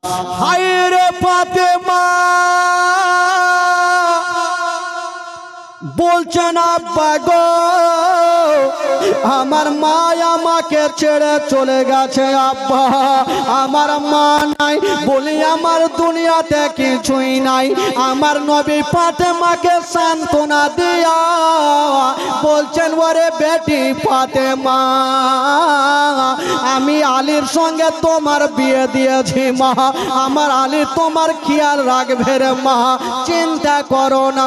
হায় রে ফাতেমা বলছেন আব্বা গো আমার মা আমাকে ছেড়ে চলে গেছে আব্বা আমার মা নাই বলি আমার দুনিয়াতে কিছুই নাই আমার নবী ফাতেমাকে সান্ত্বনা দিয়া বলছেন ওরে বেটি ফাতেমা আমি আলীর সঙ্গে তোমার বিয়ে দিয়েছি মা আমার আলী তোমার খেয়াল রাখবে রে মা চিন্তা করো না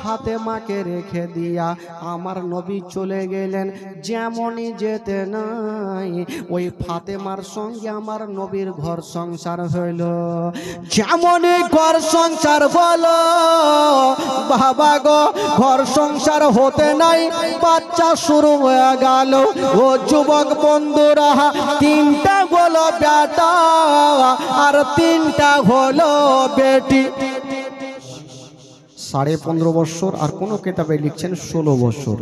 ফাতেমাকে রেখে দিয়া আমার নবী চলে গেলেন যেমনই যেতে নাই ওই ফাতেমার সঙ্গে আমার নবীর ঘর সংসার হইল যেমনই ঘর সংসার হলো বাবা গো ঘর সংসার হতে নাই বাচ্চা শুরু হয়ে গেল ও যুবক বন্ধুরা তিনটা হলো বেটা আর তিনটা হলো বেটি 15.5 বছর আর কোন কিতাবে লিখছেন 16 বছর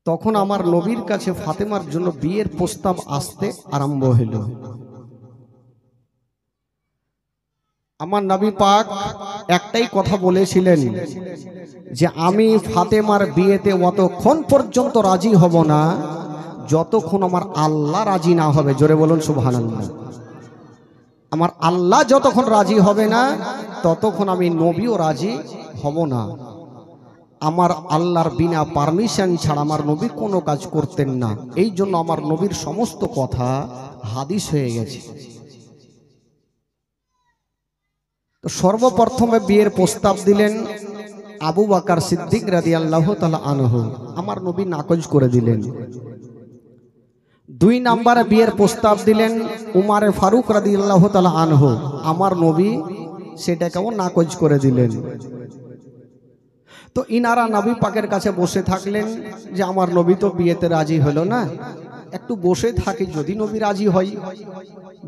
তখন আমার নবীর কাছে ফাতেমার জন্য বিয়ের প্রস্তাব আসতে আরম্ভ হইল আমার নবী পাক একটাই কথা বলেছিলেন যে আমি ফাতেমার বিয়েতে অতক্ষণ পর্যন্ত রাজি হব না যতক্ষণ আমার আল্লাহ রাজি না হবে জোরে বলুন সুবহানাল্লাহ আমার আল্লাহ যতক্ষণ রাজি হবে না ততক্ষণ আমি নবীও রাজি হব না আমার আল্লাহর বিনা পারমিশন ছাড়া আমার নবী কোনো কাজ করতেন না এই জন্য আমার নবীর সমস্ত কথা হাদিস হয়ে গেছে তো সর্বপ্রথমে বিয়ের প্রস্তাব দিলেন আবু বকর সিদ্দিক রাদিয়াল্লাহু তাআলা আনহু আমার নবী নাকচ করে দিলেন 2 নম্বরে বিয়ের প্রস্তাব দিলেন উমর ফারুক রাদিয়াল্লাহু তাআলা আনহু আমার নবী সেটাকেও নাকচ করে দিলেন তো ইনারা নবী পাকের কাছে বসে থাকলেন যে আমার নবী তো বিয়েতে রাজি হলো না একটু বসে থাকি যদি নবী রাজি হয়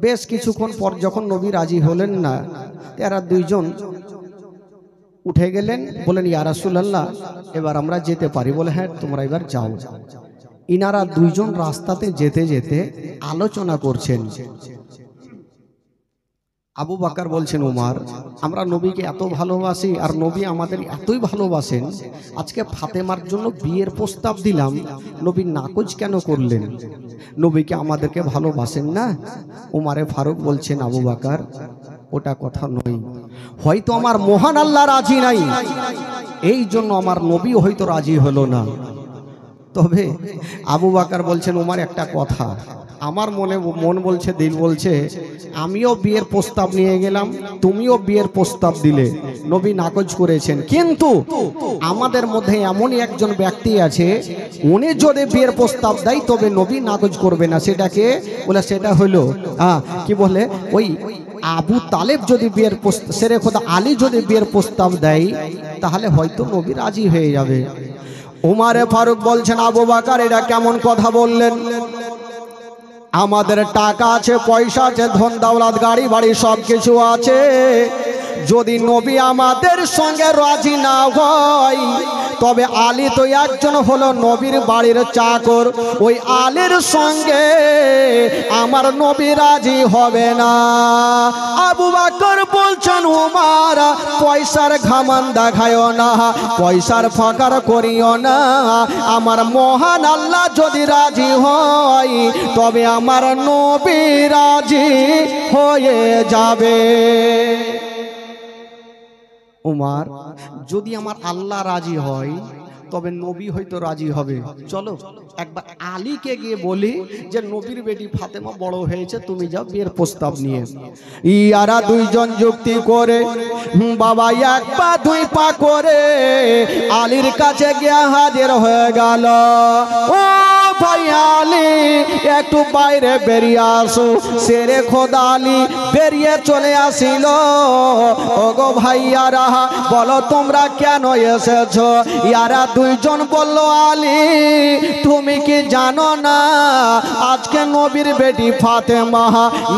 বেশ কিছুক্ষণ পর যখন নবী রাজি হলেন না এরা দুইজন উঠে গেলেন বলেন ইয়া রাসূলুল্লাহ এবার আমরা যেতে পারি বলে হ্যাঁ তোমরা এবার যাও ইনারা দুইজন রাস্তাতে যেতে যেতে আলোচনা করছেন আবু বকর বলছেন উমর আমরা নবীকে এত ভালোবাসি আর নবী আমাদের এতই ভালোবাসেন আজকে ফাতেমার জন্য বিয়ের প্রস্তাব দিলাম নবী নাকচ কেন করলেন নবীকে আমাদেরকে ভালোবাসেন না উমরে ফারুক বলছেন আবু বকর ওটা কথা নয় হয়তো আমার মহান আল্লাহ রাজি নাই এই জন্য আমার নবী হয়তো রাজি হলো না তবে আবু বকর বলছেন উমর একটা কথা আমার মন বলছে দিল বলছে আমিও বিয়ের প্রস্তাব নিয়ে গেলাম তুমিও বিয়ের প্রস্তাব দিলে নবী নাকচ করেছেন কিন্তু আমাদের মধ্যে এমনই একজন ব্যক্তি আছে উনি যদি বিয়ের প্রস্তাব দেয় তবে নবী নাকচ করবে না সেটাকে বলে সেটা হলো কি বলে ওই আবু তালেব যদি বিয়ের প্রস্তাব সেরে খোদা আলী যদি বিয়ের প্রস্তাব দেয় তাহলে হয়তো নবী রাজি হয়ে যাবে উমরে ফারুক বলছেন আবু বকর এটা কেমন কথা বললেন আমাদের টাকা আছে পয়সা আছে ধন দৌলত গাড়ি বাড়ি সবকিছু আছে যদি নবী আমাদের সঙ্গে রাজি না হয় তবে আলী তো একজন হলো নবীর বাড়ির চাকর ওই আলীর সঙ্গে আমার নবী রাজি হবে না আবু বকর বলছেন উমর পয়সার ঘামান দেখায়ও না পয়সার ফাকার করিও না আমার মহান আল্লাহ যদি রাজি হয় তবে আমার নবী রাজি হয়ে যাবে উমর যদি আমার আল্লাহ রাজি হয় তবে নবী হয়তো রাজি হবে চলো একবার আলীকে গিয়ে বলি যে নবীর বেটি ফাতেমা বড় হয়েছে তুমি যাও বিয়ের প্রস্তাব নিয়ে ইয়ারা দুইজন যুক্তি করে বাবা এক পা দুই পা করে আলীর কাছে গিয়ে হাজির হয়ে গেল ও ভাই আলী একটু বাইরে বেরিয়ে আসো সেরে খোদা আলী বেরিয়ে চলে আসিল ওগো ভাইয়ারা বলো তোমরা কেন এসেছো ইয়ারা দুইজন বলল আলী তুমি কি জানো না আজকে নবীর বেটি ফাতেমা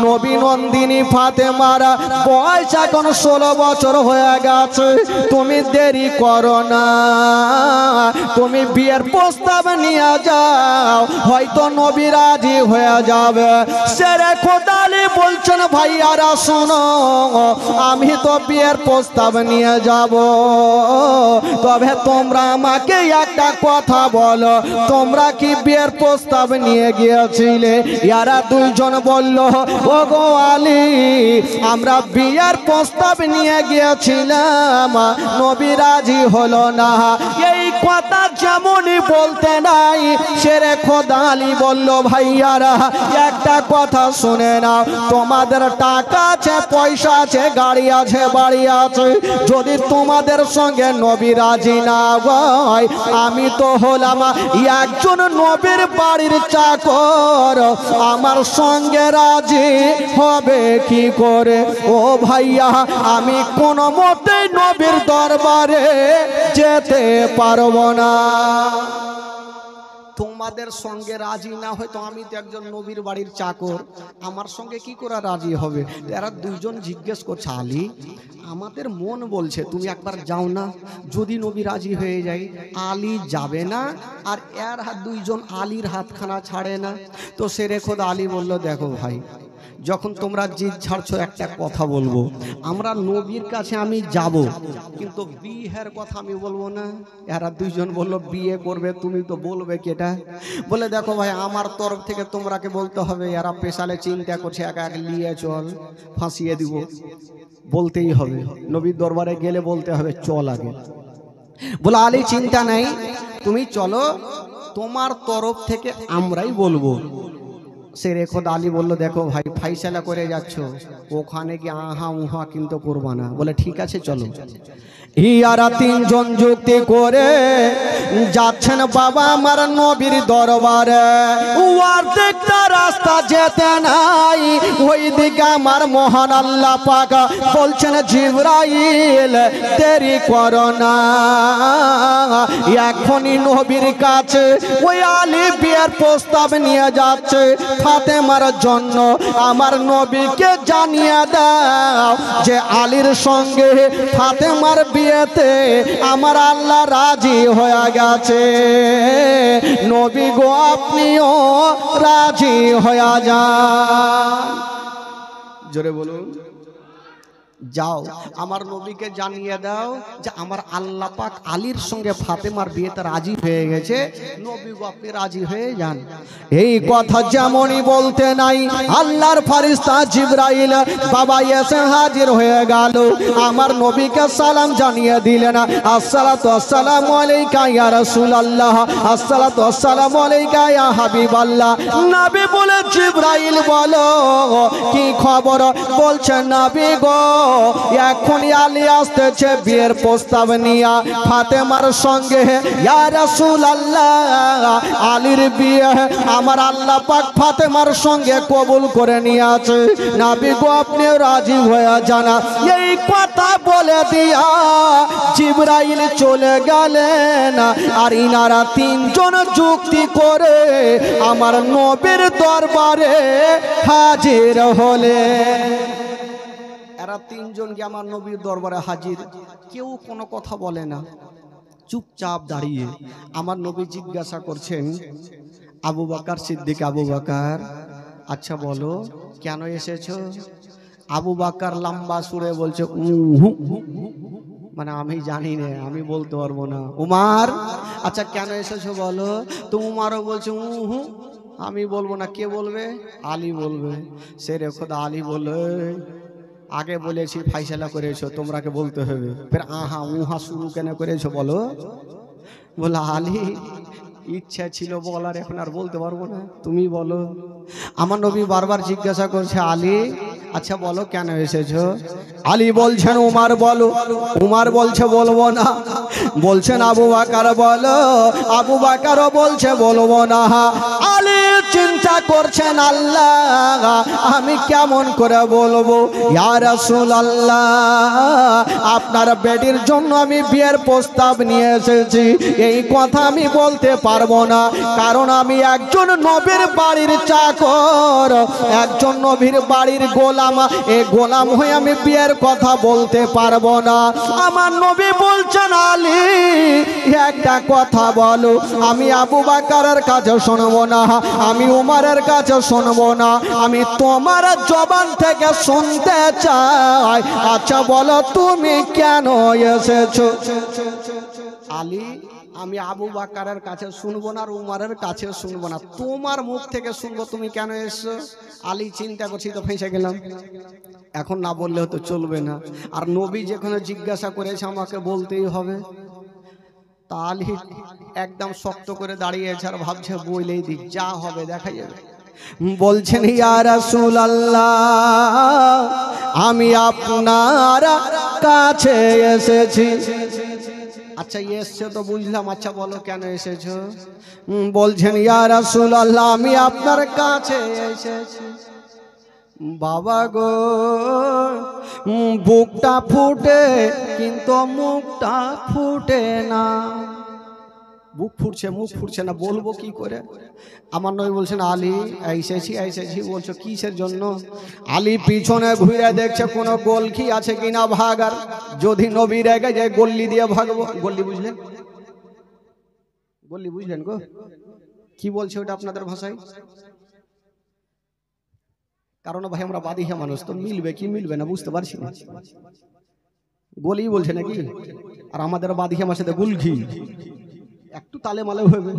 নবী নন্দিনী ফাতেমার বয়স এখন 16 বছর হয়ে গেছে তুমি দেরি করো না তুমি বিয়ের প্রস্তাব নিয়ে যাও দাও, হয়তো নবী রাজি হয়ে যাবে। শেরে খোদা আলী বলছেন ভাইয়ারা শোনো, আমি তো বিয়ের প্রস্তাব নিয়ে যাব, তবে তোমরা আমাকে একটা কথা বলো, তোমরা কি বিয়ের প্রস্তাব নিয়ে গিয়েছিলে? ইয়ারা দুইজন বলল, ও গো আলী, আমরা বিয়ের প্রস্তাব নিয়ে গিয়েছিলাম, নবী রাজি হলো না। এই কথা যেমনই বলতে নাই, শেরে খোদা আলী বলল, ভাইয়ারা একটা কথা শুনে নাও, তোমাদের টাকা আছে, পয়সা আছে, গাড়ি আছে, বাড়ি আছে, যদি তোমাদের সঙ্গে নবী রাজি না হয়, আমি তো হলাম একজন নবীর বাড়ির চাকর, আমার সঙ্গে রাজি হবে কি করে? ও ভাইয়া, আমি কোনো মতেই নবীর দরবারে যেতে পারবো না। তোমাদের সঙ্গে রাজি না হয় তো আমি তো একজন নবীর বাড়ির চাকর, আমার সঙ্গে কি করে রাজি হবে? এরা দুইজন জিজ্ঞেস করছে, আলী আমাদের মন বলছে তুমি একবার যাও না, যদি নবী রাজি হয়ে যায়। আলী যাবে না, আর এর দুইজন আলীর হাতখানা ছাড়ে না। তো শেরে খোদা আলী বলল, দেখো ভাই, যখন তোমরা জিদ ছাড়ছো, একটা কথা বলবো, আমরা নবীর কাছে আমি যাব, কিন্তু বিয়ের কথা আমি বলবো না। এরা দুইজন বললো, বিয়ে করবে তুমি তো বলবে কেটা? বলে দেখো ভাই, আমার তরফ থেকে তোমরাকে বলতে হবে, এরা পেশালে চিন্তা করছে, একা এক নিয়ে চল, ফাঁসিয়ে দিব, বলতেই হবে, নবীর দরবারে গেলে বলতে হবে চল আগে। বলে আলী চিন্তা নাই, তুমি চলো, তোমার তরফ থেকে আমরাই বলবো। শেরে খোদা আলী বলল, দেখো ভাই, ফাইসালা করে যাচ্ছ, ওখানে কি আহা উহা কিন্তু করবা না। বলে ঠিক আছে চলো। ইয়ারা তিনজন যুক্তি করে যাচ্ছেন বাবা আমার নবীর দরবারে। অর্ধেকটা রাস্তা যেতে নাই, ওই দিকে আমার মহান আল্লাহ পাক বলছেন, জিবরাইল দেরি করো না, এখনই নবীর কাছে ওই আলী বিয়ের প্রস্তাব নিয়ে যাচ্ছে ফাতেমার জন্য। আমার নবীকে জানিয়ে দাও যে আলীর সঙ্গে ফাতেমার বিয়েতে আমার আল্লাহ রাজি হয়ে গেছে, নবী গো আপনিও রাজি হয়ে যান। জোরে বলুন, যাও আমার নবীকে জানিয়ে দাও যে আমার আল্লাহ পাক আলীর সঙ্গে ফাতেমার বিয়েতে রাজি হয়ে গেছে, নবী গো আপনি রাজি হয়ে যান। এই কথা যেমনই বলতে নাই, আল্লাহর ফেরেশতা জিবরাইল বাবা এসে হাজির হয়ে গেল, আমার নবীকে সালাম জানিয়ে দিলেন, আসসালাতু আসসালামু আলাইকা ইয়া রাসূলুল্লাহ, আসসালাতু আসসালামু আলাইকা ইয়া হাবিবাল্লাহ। নবী বলে, জিবরাইল বলো কি খবর? বলছে, নবী গো এখনই আলী আসতেছে বিয়ের প্রস্তাব নিয়ে ফাতেমার সঙ্গে, ইয়া রাসূলুল্লাহ আলীর বিয়ে আমার আল্লাহ পাক ফাতেমার সঙ্গে কবুল করে নিয়েছে, নবী গো আপনি রাজি হয়ে যান। এই কথা বলে দিয়া জিবরাইল চলে গেলেন, আর ইনারা তিনজন যুক্তি করে আমার নবীর দরবারে হাজির হলেন। এরা তিনজন কি আমার নবীর দরবারে হাজির, কেউ কোনো কথা বলে না, চুপচাপ দাঁড়িয়ে। আমার নবী জিজ্ঞাসা করছেন, আবু বকর সিদ্দিক, আবু বকর আচ্ছা বলো কেন এসেছো? আবু বকর লম্বা সুরে বলছে, মানে আমি জানি না, আমি বলতে পারবো না। উমার আচ্ছা কেন এসেছো বলো? তো উমারও বলছে আমি বলবো না। কে বলবে? আলী বলবে। শেরে খোদা আলী বলে, আগে বলেছি ফাইসালা করেছো, তোমরাকে বলতে হবে, ফের আহা উহা শুরু কেন করেছো বলো? বলে আলী ইচ্ছা ছিল বলার, এখন আর বলতে পারবো না, তুমি বলো। আমার নবী বারবার জিজ্ঞাসা করছে, আলী আচ্ছা বলো কেন এসেছো? আলী বলছেন, উমার বলো। উমার বলছে বলবো না। বলছেন আবু বকর বলো। আবু বকরও বলছে বলবো না। আলী চিন্তা করছেন আল্লাহ আমি কেমন করে বলবো ইয়া রাসূলুল্লাহ আপনার বেটির জন্য আমি বিয়ের প্রস্তাব নিয়ে এসেছি এই কথা আমি বলতে পারবো না কারণ আমি একজন নবীর বাড়ির চাকর একজন নবীর বাড়ির গোলাম এই গোলাম হয়ে আমি বিয়ের কথা বলতে পারবো না আমার নবী বলছেন আলী একটা কথা বলো আমি আবু বকরের কাছে শুনবো না আমি উমরের কাছে শুনবো না আমি তোমার জবান থেকে শুনতে চাই আচ্ছা বলো তুমি কেন এসেছো আলী আমি আবু বকরের কাছে শুনবো না আর উমরের কাছে শুনবো না তোমার মুখ থেকে শুনবো তুমি কেন এসেছো আলী চিন্তা করছি তো ফেঁসে গেলাম এখন না বললে তো চলবে না আর নবী যেখানে জিজ্ঞাসা করেছে আমাকে বলতেই হবে তা আলী একদম শক্ত করে দাঁড়িয়েছে আর ভাবছে বইলেই দিক যা হবে দেখা যাবে বলছেন ইয়া রাসূলুল্লাহ আমি আপনার কাছে এসেছি আচ্ছা এসছো তো বুঝলাম আচ্ছা বলো কেন এসেছো বলছেন ইয়া রাসূলুল্লাহ আমি আপনার কাছে এসেছি বাবা গো বুকটা ফুটে কিন্তু মুখটা ফুটে না বুক ফুটছে মুখ ফুটছে না বলবো কি করে আমার নবী বলছেন আলী এসেছি বলছো কিসের জন্য আলী পিছনে ঘুরে দেখছে কোনো গোলকি আছে কিনা ভাগার যদি নবী রেগে যায় গল্লি দিয়ে ভাগবো গল্লি বুঝলেন গো কি বলছে ওটা আপনাদের ভাষায় কারণ ভাই আমরা বাদিহা মানুষ তো মিলবে কি মিলবে না বুঝতে পারছি না গলি বলছে নাকি আর আমাদের বাদিহা মাসে গুলঘি একটু তালে মালে হবে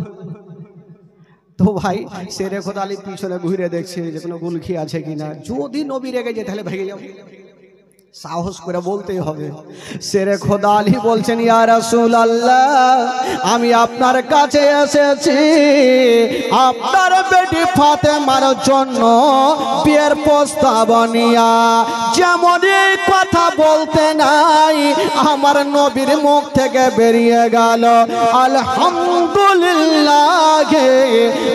তো ভাই শেরে খোদা আলী পিছনে ঘুরে দেখছে যে কোনো গুলখি আছে কিনা যদি নবী রেগে যায় তাহলে ভেঙে যাবে সাহস করে বলতেই হবে শেরে খোদা আলী বলছেন ইয়া রাসূলুল্লাহ আমি আপনার কাছে এসেছি আপনার বেটি ফাতেমার জন্য বিয়ের প্রস্তাব নিয়া যেমন কথা বলতে নাই আমার নবীর মুখ থেকে বেরিয়ে গেল আলহামদুলিল্লাহ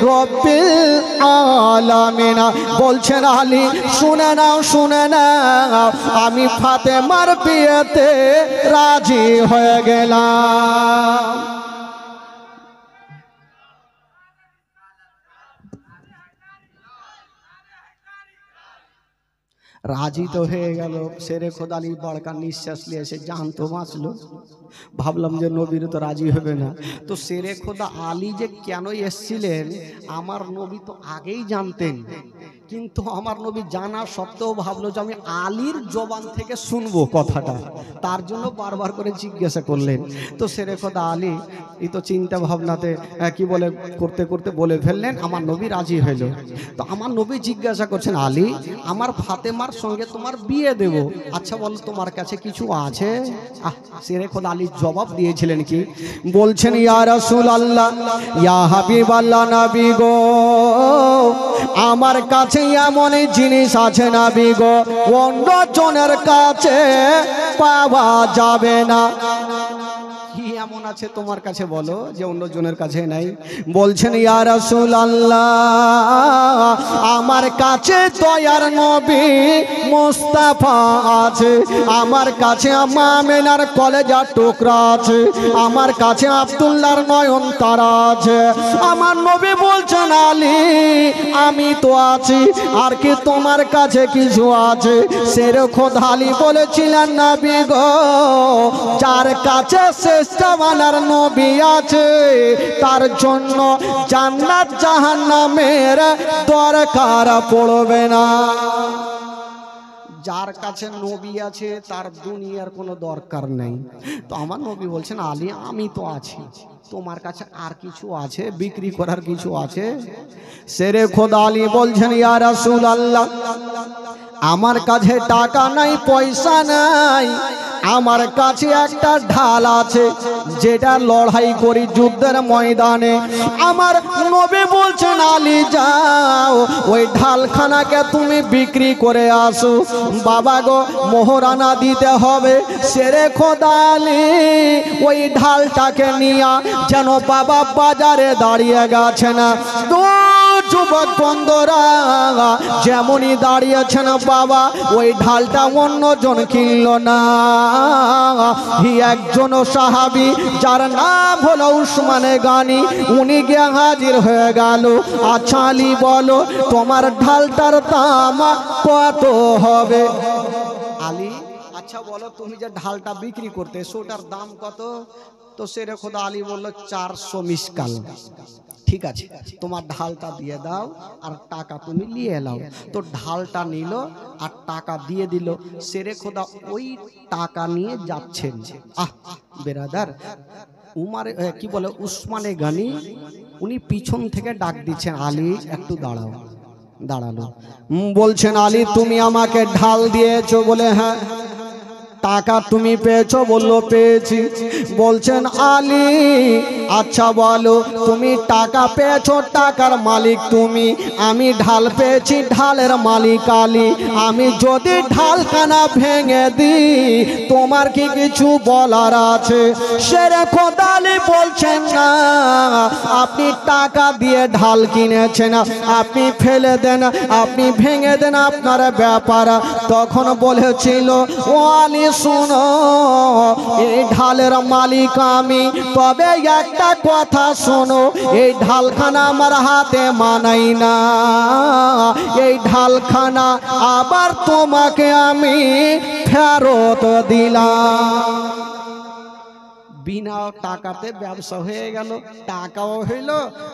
রাব্বিল আলামিন বলছেন আলী শুনে নাও আমি ফাতেমার বিয়েতে রাজি হয়ে গেলাম রাজি তো হয়ে গেল শেরে খোদা আলী বড়কা নিঃশ্বাস নিয়ে এসে জান তো বাঁচলো ভাবলাম যে নবীর তো রাজি হবে না তো শেরে খোদা আলী যে কেন এসেছিলেন আমার নবী তো আগেই জানতেন কিন্তু আমার নবী জানা সত্ত্বেও ভাবলো যে আমি আলীর জবান থেকে শুনবো কথাটা তার জন্য বারবার করে জিজ্ঞাসা করলেন তো শেরে খোদা আলী এই তো চিন্তা ভাবনাতে কি বলে করতে করতে বলে ফেললেন আমার নবী রাজি হইল তো আমার নবী জিজ্ঞাসা করছেন আলী আমার ফাতেমার সঙ্গে তোমার বিয়ে দেব আচ্ছা বলো তোমার কাছে কিছু আছে শেরে খোদা আলী জবাব দিয়েছিলেন কি বলছেন ইয়া রাসূলুল্লাহ ইয়া হাবিবাল্লাহ নবী গো আমার কাছে এমন জিনিস আছে নবী গো অন্য জনের কাছে পাওয়া যাবে না কি এমন আছে তোমার কাছে বলো যে অন্য জনের কাছে নাই বলছেন ইয়া রাসূলুল্লাহ আমার কাছে দয়ার নবী মুস্তাফা আছে আমার কাছে আমেনার কলেজার টুকরা আছে আমার কাছে আব্দুল্লাহর নয়ন তারা আছে আমার নবী বলছেন আলী আমি তো আছি আর কি তোমার কাছে কিছু আছে শেরে খোদা আলী বলেছিলেন নবী গো যার কাছে শ্রেষ্ঠমানের নবী আছে তার জন্য জান্নাত জাহান্নামের দরকার পড়বে না যার কাছে নবী আছে তার দুনিয়ার কোনো দরকার নেই তো আমার নবী বলছেন আলী আমি তো আছি তোমার কাছে আর কিছু আছে বিক্রি করার কিছু আছে শেরে খোদা আলী বলছেন ইয়া রাসূলুল্লাহ আমার কাছে টাকা নাই পয়সা নাই আমার কাছে একটা ঢাল আছে যেটা লড়াই করি যুদ্ধের ময়দানে আমার নবী বলছেন আলী যাও ওই ঢালখানাকে তুমি বিক্রি করে আসো বাবা গো মোহরানা দিতে হবে শেরে খোদা আলী ওই ঢালটাকে নিয়ে যেন বাবা বাজারে দাঁড়িয়ে গেছে না তো যুব যুবক বন্ধুরা যেমনই দাঁড়িয়েছেন বাবা, ওই ঢালটা অন্যজন কিনল না। একজন সাহাবী যার নাম হলো উসমানে গানি, উনি গিয়ে হাজির হয়ে গেল। আচ্ছা আলী বলো, তোমার ঢালটার দাম কত হবে? আলী, আচ্ছা বলো, তুমি যে ঢালটা বিক্রি করতে ওটার দাম কত? তো সেরে খোদা আলী বলল 400 মিসকাল। ঠিক আছে, তোমার ঢালটা দিয়ে দাও আর টাকা তুমি নিয়ে এলাও। তো ঢালটা নিল আর টাকা দিয়ে দিল। সেরে খোদা ওই টাকা নিয়ে যাচ্ছেন। বেরাদার, উমার কি বলে উসমানে গানি, উনি পিছন থেকে ডাক দিচ্ছেন, আলী একটু দাঁড়াও। দাঁড়ালো, বলছেন আলী তুমি আমাকে ঢাল দিয়েছো? বলে হ্যাঁ। টাকা তুমি পেয়েছো? বললো পেয়েছি। বলছেন আলী আচ্ছা বলো, তুমি টাকা পেয়েছো, টাকার মালিক তুমি, আমি ঢাল পেয়েছি, ঢালের মালিক আলী। আমি যদি ঢালখানা ভেঙে দিই তোমার কি কিছু বলার আছে? সেরে খোদা আলী বলছেন না, আপনি টাকা দিয়ে ঢাল কিনেছেন, আপনি ফেলে দেন, আপনি ভেঙে দেন, আপনার ব্যাপার। তখন বলেছিল ও আলী শুনো, এই ঢালের মালিক আমি, তবে একটা কথা শোনো, এই ঢালখানা আমার হাতে মানাই না, এই ঢালখানা আবার তোমাকে আমি ফেরত দিলাম। বিনা টাকাতে ব্যবসা হয়ে গেল, টাকাও হইল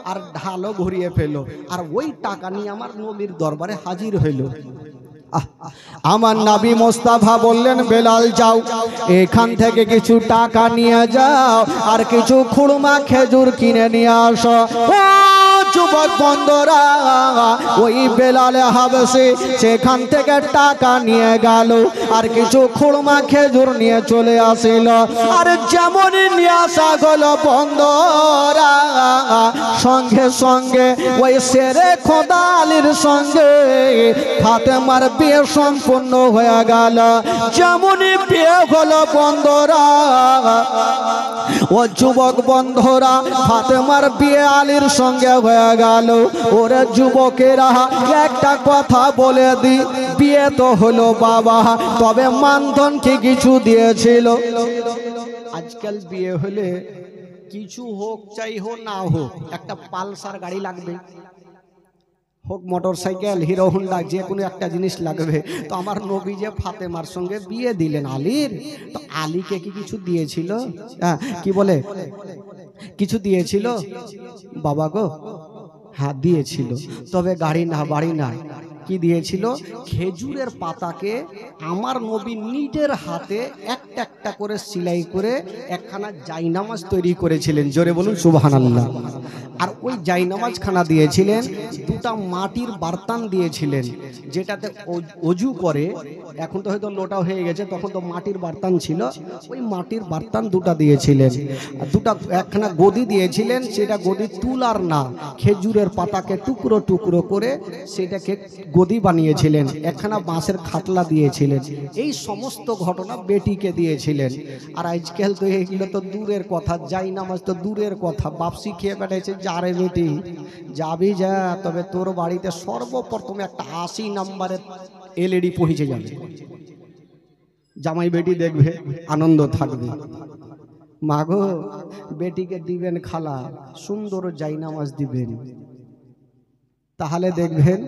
আর ঢালও ঘুরিয়ে ফেল, আর ওই টাকা নিয়ে আমার নবীর দরবারে হাজির হইল। আমার নবী মোস্তাফা বললেন বেলাল যাও, এখান থেকে কিছু টাকা নিয়ে যাও আর কিছু খুরমা খেজুর কিনে নিয়ে আসো। যুবক বন্ধুরা, ওই বেলালে হাবশি সেখান থেকে টাকা নিয়ে গেল আর কিছু খুরমা খেজুর নিয়ে চলে আসিল। আর যেমনই নিয়ে আসা গেল বন্ধুরা, সঙ্গে সঙ্গে ওই সেরে খোদা আলীর সঙ্গে ফাতেমার বিয়ে সম্পূর্ণ হয়ে গেল। যেমনই বিয়ে হলো বন্ধুরা, ও যুবক বন্ধুরা, ফাতেমার বিয়ে আলীর সঙ্গে হয়ে গেল। ওরে যুবকেরা, একটা কথা বলে দি, বিয়ে তো হলো বাবা, তবে মানধন কি কিছু দিয়েছিল? আজকাল বিয়ে হলে কিছু হোক চাই হোক না হোক, একটা পালসার গাড়ি লাগবে, হোক মোটর সাইকেল, হিরো হোন্ডা, যে কোনো একটা জিনিস লাগবে। তো আমার নবী যে ফাতেমার সঙ্গে বিয়ে দিলেন আলীর, তো আলীকে কি কিছু দিয়েছিল? হ্যাঁ, কি বলে কিছু দিয়েছিল বাবা গো? হ্যাঁ দিয়েছিল, তবে গাড়ি না, বাড়ি না। কি দিয়েছিল? খেজুরের পাতাকে আমার নবী নিজের হাতে একটা একটা করে সেলাই করে একখানা জায়নামাজ তৈরি করেছিলেন। জোরে বলুন সুবহানাল্লাহ। আর ওই জায়নামাজ খানা দিয়েছিলেন, দুটা মাটির বার্তান দিয়েছিলেন, যেটাতে অজু করে। এখন তো হয়তো লোটা হয়ে গেছে, তখন তো মাটির বার্তান ছিল। ওই মাটির বার্তান দুটা দিয়েছিলেন। দুটা একখানা গদি দিয়েছিলেন, সেটা গদি তুলার না, খেজুরের পাতাকে টুকরো টুকরো করে সেটাকে গদি বানিয়েছিলেন। একখানা বাঁশের খাটলা দিয়েছিলেন। এই সমস্ত ঘটনা বেটিকে দিয়েছিলেন। আর আজকাল তো এগুলো তো দূরের কথা, জায়নামাজ তো দূরের কথা। বাপ শিখিয়ে বেড়েছে, যারে বেটি যাবি যা, তবে তোর বাড়িতে সর্বপ্রথম একটা 80 নম্বরের এলইডি পৌঁছে যাবে। জামাই বেটি দেখবে, আনন্দ থাকবে। মাগো, বেটিকে দিবেন খালা, সুন্দর জায়নামাজ দিবেন, তাহলে দেখবেন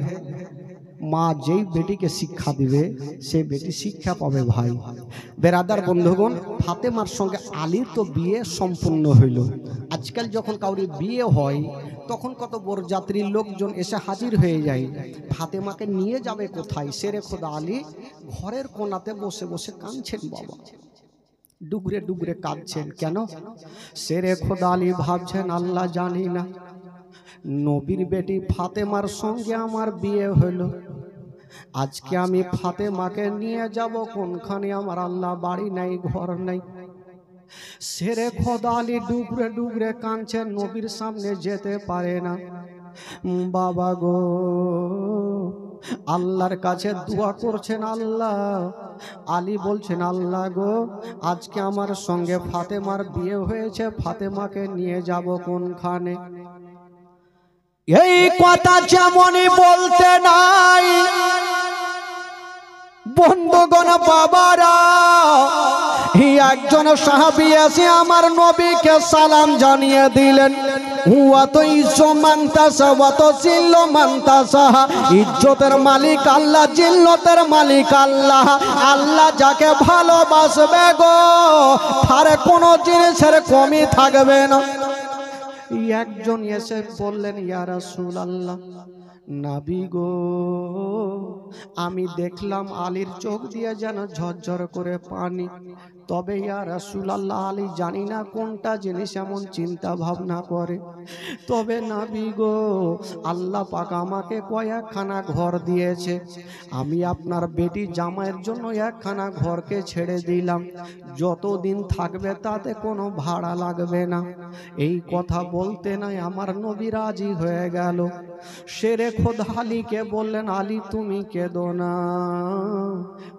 মা যেই বেটিকে শিক্ষা দিবে সে বেটি শিক্ষা পাবে। ভাই বেরাদার বন্ধুগণ, ফাতেমার সঙ্গে আলীর তো বিয়ে সম্পূর্ণ হইল। আজকাল যখন কাউরি বিয়ে হয় তখন কত বরযাত্রীর লোকজন এসে হাজির হয়ে যায়। ফাতেমাকে নিয়ে যাবে কোথায়? সেরে খোদা আলী ঘরের কোণাতে বসে বসে কাঁদছেন বাবা, ডুগরে ডুগরে কাঁদছেন। কেন? সেরে খোদা আলী ভাবছেন, আল্লাহ জানি না, নবীর বেটি ফাতেমার সঙ্গে আমার বিয়ে হলো, আজকে আমি ফাতেমাকে নিয়ে যাব কোনখানে? আমার আল্লাহ বাড়ি নাই, ঘর নাই। সেরে খোদা আলী ডুগরে ডুগরে কাঁদছেন, নবীর সামনে যেতে পারে না। বাবা গো, আল্লাহর কাছে দোয়া করছেন। আল্লাহ, আলী বলছেন, আল্লাহ গো, আজকে আমার সঙ্গে ফাতেমার বিয়ে হয়েছে, ফাতেমাকে নিয়ে যাব কোনখানে? এই কথা যেমনই বলতে নাই বন্ধুগণ বাবারা, একজন সাহাবী এসে আমার নবীকে সালাম জানিয়ে দিলেন। ইজ্জতের মালিক আল্লাহ, জিল্লতের মালিক আল্লাহ। আল্লাহ যাকে ভালোবাসবে গো তার কোনো জিনিসের কমি থাকবে না। একজন এসে বললেন, ইয়া রাসূলুল্লাহ, নবী গো, আমি দেখলাম আলীর চোখ দিয়ে যেন ঝরঝর করে পানি। তবে ইয়া রাসূলুল্লাহ, আলী জানি না কোনটা জিনিস এমন চিন্তা ভাবনা করে। তবে নবী গো, আল্লাহ পাক আমাকে কয়েকখানা ঘর দিয়েছে, আমি আপনার বেটি জামাইয়ের জন্য একখানা ঘরকে ছেড়ে দিলাম, যতদিন থাকবে তাতে কোনো ভাড়া লাগবে না। এই কথা বলতে নাই আমার নবী রাজি হয়ে গেল। শেরে খোদা আলীকে বললেন, আলী তুমি কেঁদো না,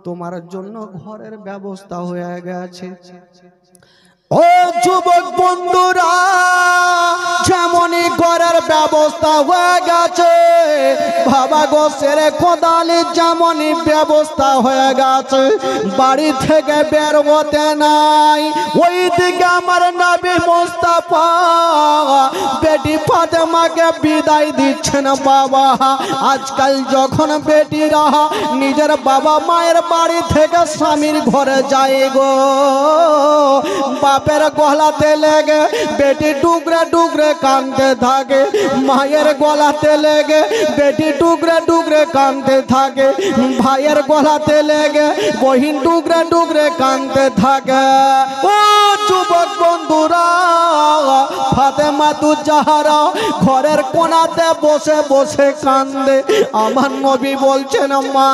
তোমার জন্য ঘরের ব্যবস্থা হয়ে গেছে। ও যুবক বন্ধুরা, যেমনই ঘরের ব্যবস্থা হয়ে গেছে, বাবা গো শেরে খোদা আলীর যেমনই ব্যবস্থা হয়ে গেছে, বাড়ি থেকে বের হতে নাই। ওই দিকে আমার নবী মুস্তাফা বেটি ফাতেমাকে বিদায় দিচ্ছেন। বাবা, আজকাল যখন বেটিরা নিজের বাবা মায়ের বাড়ি থেকে স্বামীর ঘরে যায় গো, বাপের গলাতে লেগে বেটি টুকরে টুকরে কাঁদতে থাকে, মায়ের গলাতে লেগে বেটি টুকরে টুকরে কাঁদতে থাকে, ভাইয়ের গলাতে লেগে বহিন টুকরে টুকরে কাঁদতে থাকে। ও যুবক বন্ধুরা, ফাতেমা তু জাহরা ঘরের কোণাতে বসে বসে কাঁদে। আমার নবী বলছেন, মা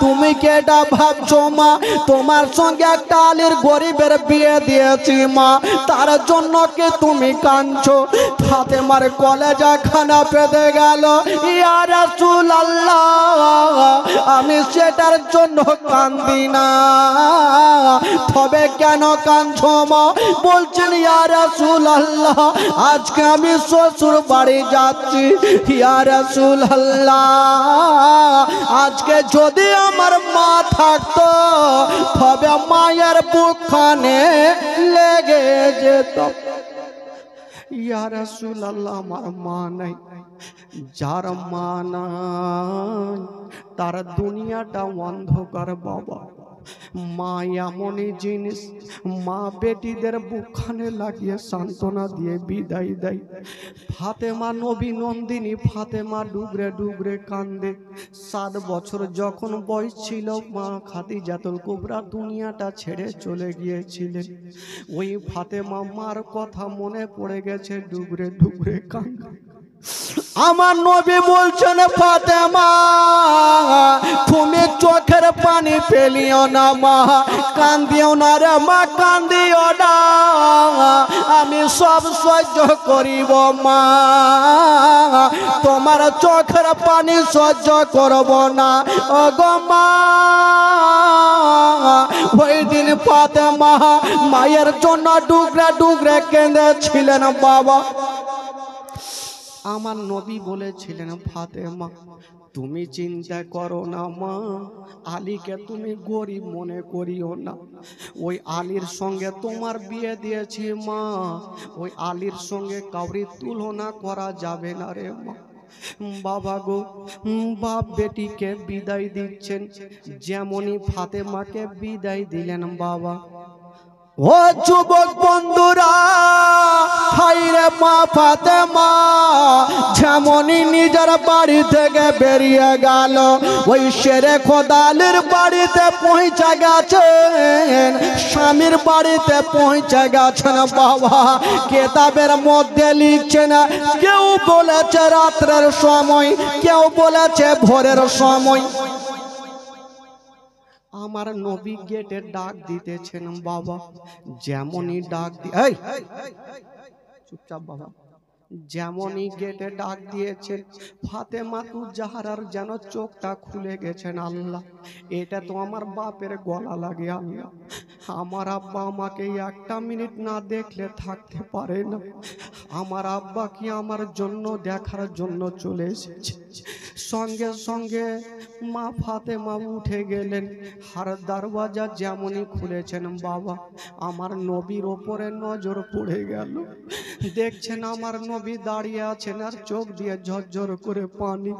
তুমি কি এটা ভাবছো মা, তোমার সঙ্গে একটা আলীর গরিবের বিয়ে দিয়েছি মা, তার জন্য কি তুমি কাঁদছো? ফাতেমার কলেজা খানা পেতে গেল। ইয়া রাসূলুল্লাহ, আমি সেটার জন্য কাঁদি না, তবে কেন কাঁদছো মা? বলছেন, ইয়া রাসূলুল্লাহ, আজকে আমি শ্বশুর বাড়ি যাচ্ছি। ইয়া রাসূলুল্লাহ, আজকে যদি আমার মা থাকতো তবে মায়ের বুকখানে লেগে যেত। ইয়া রাসূলুল্লাহ, আমার মা নাই, যার মা নাই তার দুনিয়াটা অন্ধকার। বাবা, মা এমনই জিনিস, মা বেটিদের বুকখানে লাগিয়ে সান্ত্বনা দিয়ে বিদায় দেয়। ফাতেমা নবী নন্দিনী ফাতেমা ডুগরে ডুগরে কান্দে। 7 বছর যখন বয়স ছিল, মা খাদিজাতুল কুবরা দুনিয়াটা ছেড়ে চলে গিয়েছিলেন। ওই ফাতেমা মার কথা মনে পড়ে গেছে, ডুগরে ডুগরে কান্দে। আমার নবী বলছেন, ফাতেমা তুমি চোখের পানি ফেলিও না মা, কান্দিও না রে মা, কান্দিও না, আমি সব সহ্য করিব মা, তোমার চোখের পানি সহ্য করব না। ও গো মা, ওই দিন ফাতেমা মায়ের জন্য ডুগরে ডুগরে কেঁদেছিলেন। বাবা, আমার নবী বলেছিলেন, ফাতেমা তুমি চিন্তা করো না মা, আলীকে তুমি গরিব মনে করিও না, ওই আলীর সঙ্গে তোমার বিয়ে দিয়েছি মা, ওই আলীর সঙ্গে কাউরি তুলনা করা যাবে না রে মা। বাবা গো, বাপ বেটিকে বিদায় দিচ্ছেন, যেমনই ফাতেমাকে বিদায় দিলেন। বাবা, ও যুবক বন্ধুরা, হায়রে মা ফাতেমা যেমনই নিজের বাড়ি থেকে বেরিয়ে গেল, ওই শেরে খোদা আলীর বাড়িতে পৌঁছে গেছেন, স্বামীর বাড়িতে পৌঁছে গেছেন। বাবা, কেতাবের মধ্যে লিখছেন, কেউ বলেছে রাত্রের সময়, কেউ বলেছে ভোরের সময়। আমার নবী গেটে ডাক দিতেছেন। বাবা, যেমনই ডাক এই চুপচাপ বাবা, যেমনই গেটে ডাক দিয়েছেন, ফাতেমা তু জাহরার যেন চোখটা খুলে গেছেন। আল্লাহ, এটা তো আমার বাপের গলা লাগে। আল্লাহ, আমার আব্বা আমাকে 1 মিনিট না দেখলে থাকতে পারে না, আমার আব্বা কি আমার জন্য দেখার জন্য চলে এসেছে। সঙ্গে সঙ্গে মা ফাতেমা উঠে গেলেন, আর দরওয়াজা যেমনই খুলেছেন বাবা, আমার নবীর ওপরে নজর পড়ে গেল। দেখছেন আমার নবী দাঁড়িয়ে আছেন আর চোখ দিয়ে ঝরঝর করে পানি।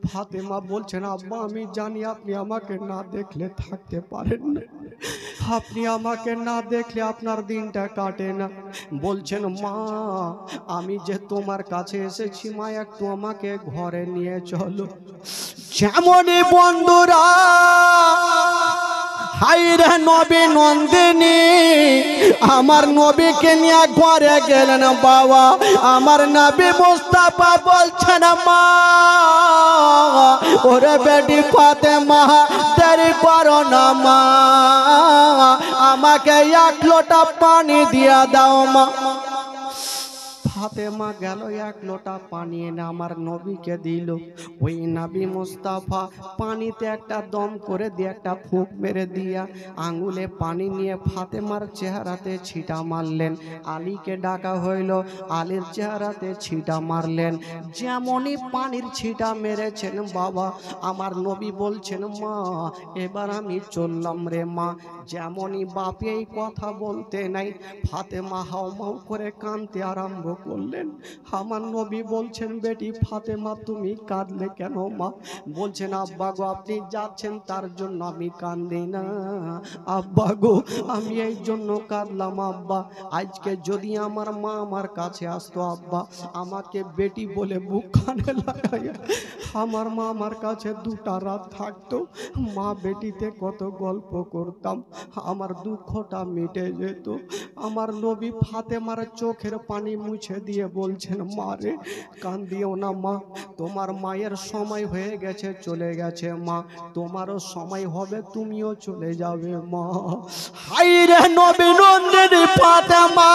ফাতেমা বলছেন, আব্বা আমি জানি আপনি আমাকে না দেখলে থাকতে পারেন না, আপনি আমাকে না দেখলে আপনার দিনটা কাটে না। বলছেন, মা আমি যে তোমার কাছে এসেছি মা, একটু আমাকে ঘরে নিয়ে চলো। যেমনই বন্ধুরা হাইরে নবী নন্দিনী আমার নবীকে নিয়ে ঘরে গেলেন বাবা। আমার নবী মুস্তাফা বলছেন, মা ওরে বেটি ফাতেমা দেরি করো না মা, আমাকে এক লোটা পানি দিয়া দাও মা। ফাতেমা গেল এক লোটা পানি এনে আমার নবীকে দিল। ওই নবী মুস্তাফা পানিতে একটা দম করে দিয়ে একটা ফুঁক মেরে দিয়া আঙ্গুলে পানি নিয়ে ফাতেমার চেহারাতে ছিটা মারলেন। আলীকে ডাকা হইল, আলীর চেহারাতে ছিটা মারলেন। যেমনই পানির ছিটা মেরেছেন বাবা, আমার নবী বলছেন, মা এবার আমি চললাম রে মা। যেমনই বাপে এই কথা বলতে নাই, ফাতেমা হাউমাউ করে কাঁদতে আরম্ভ করলেন। আমার নবী বলছেন, বেটি ফাতেমা তুমি কাঁদলে কেন মা? বলছেন, আব্বা গো আপনি যাচ্ছেন তার জন্য আমি কাঁদি না আব্বা গো, আমি এই জন্য কাঁদলাম আব্বা, আজকে যদি আমার মা আমার কাছে আসতো আব্বা, আমাকে বেটি বলে বুক কানে লাগাইয়া আমার মা আমার কাছে দুটা রাত থাকতো, মা বেটিতে কত গল্প করতাম, আমার দুঃখটা মিটে যেত। আমার নবী ফাতেমার চোখের পানি মুছে দিয়ে বলছেন, মা রে কান্দিও না মা, তোমার মায়ের সময় হয়ে গেছে, চলে গেছে মা, তোমারও সময় হবে, তুমিও চলে যাবে মা। হাইরে নবী নন্দিনী ফাতেমা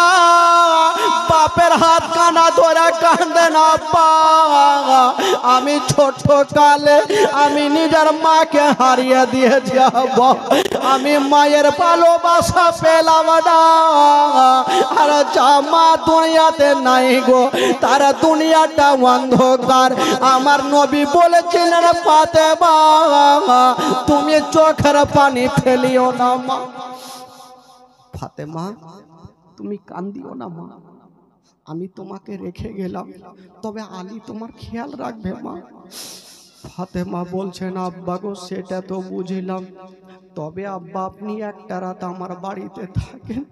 বাপের হাত কানা ধরে কান্দে না পা, আমি ছোট কালে আমি নিজের মাকে হারিয়ে দিয়ে যাব, আমি মায়ের ভালোবাসা পেলাম না, আর যা মা দুনিয়াতে নাই গো তার দুনিয়াটা অন্ধকার। আমার নবী বলেছিলেন, ফাতেমা তুমি চোখের পানি ফেলিও না মা, ফাতেমা তুমি কান্দিও না মা, আমি তোমাকে রেখে গেলাম, তবে আলী তোমার খেয়াল রাখবে মা। ফাতেমা বলছেন, আব্বা গো সেটা তো বুঝলাম, তবে আব্বা আপনি একটা রাত আমার বাড়িতে থাকেন।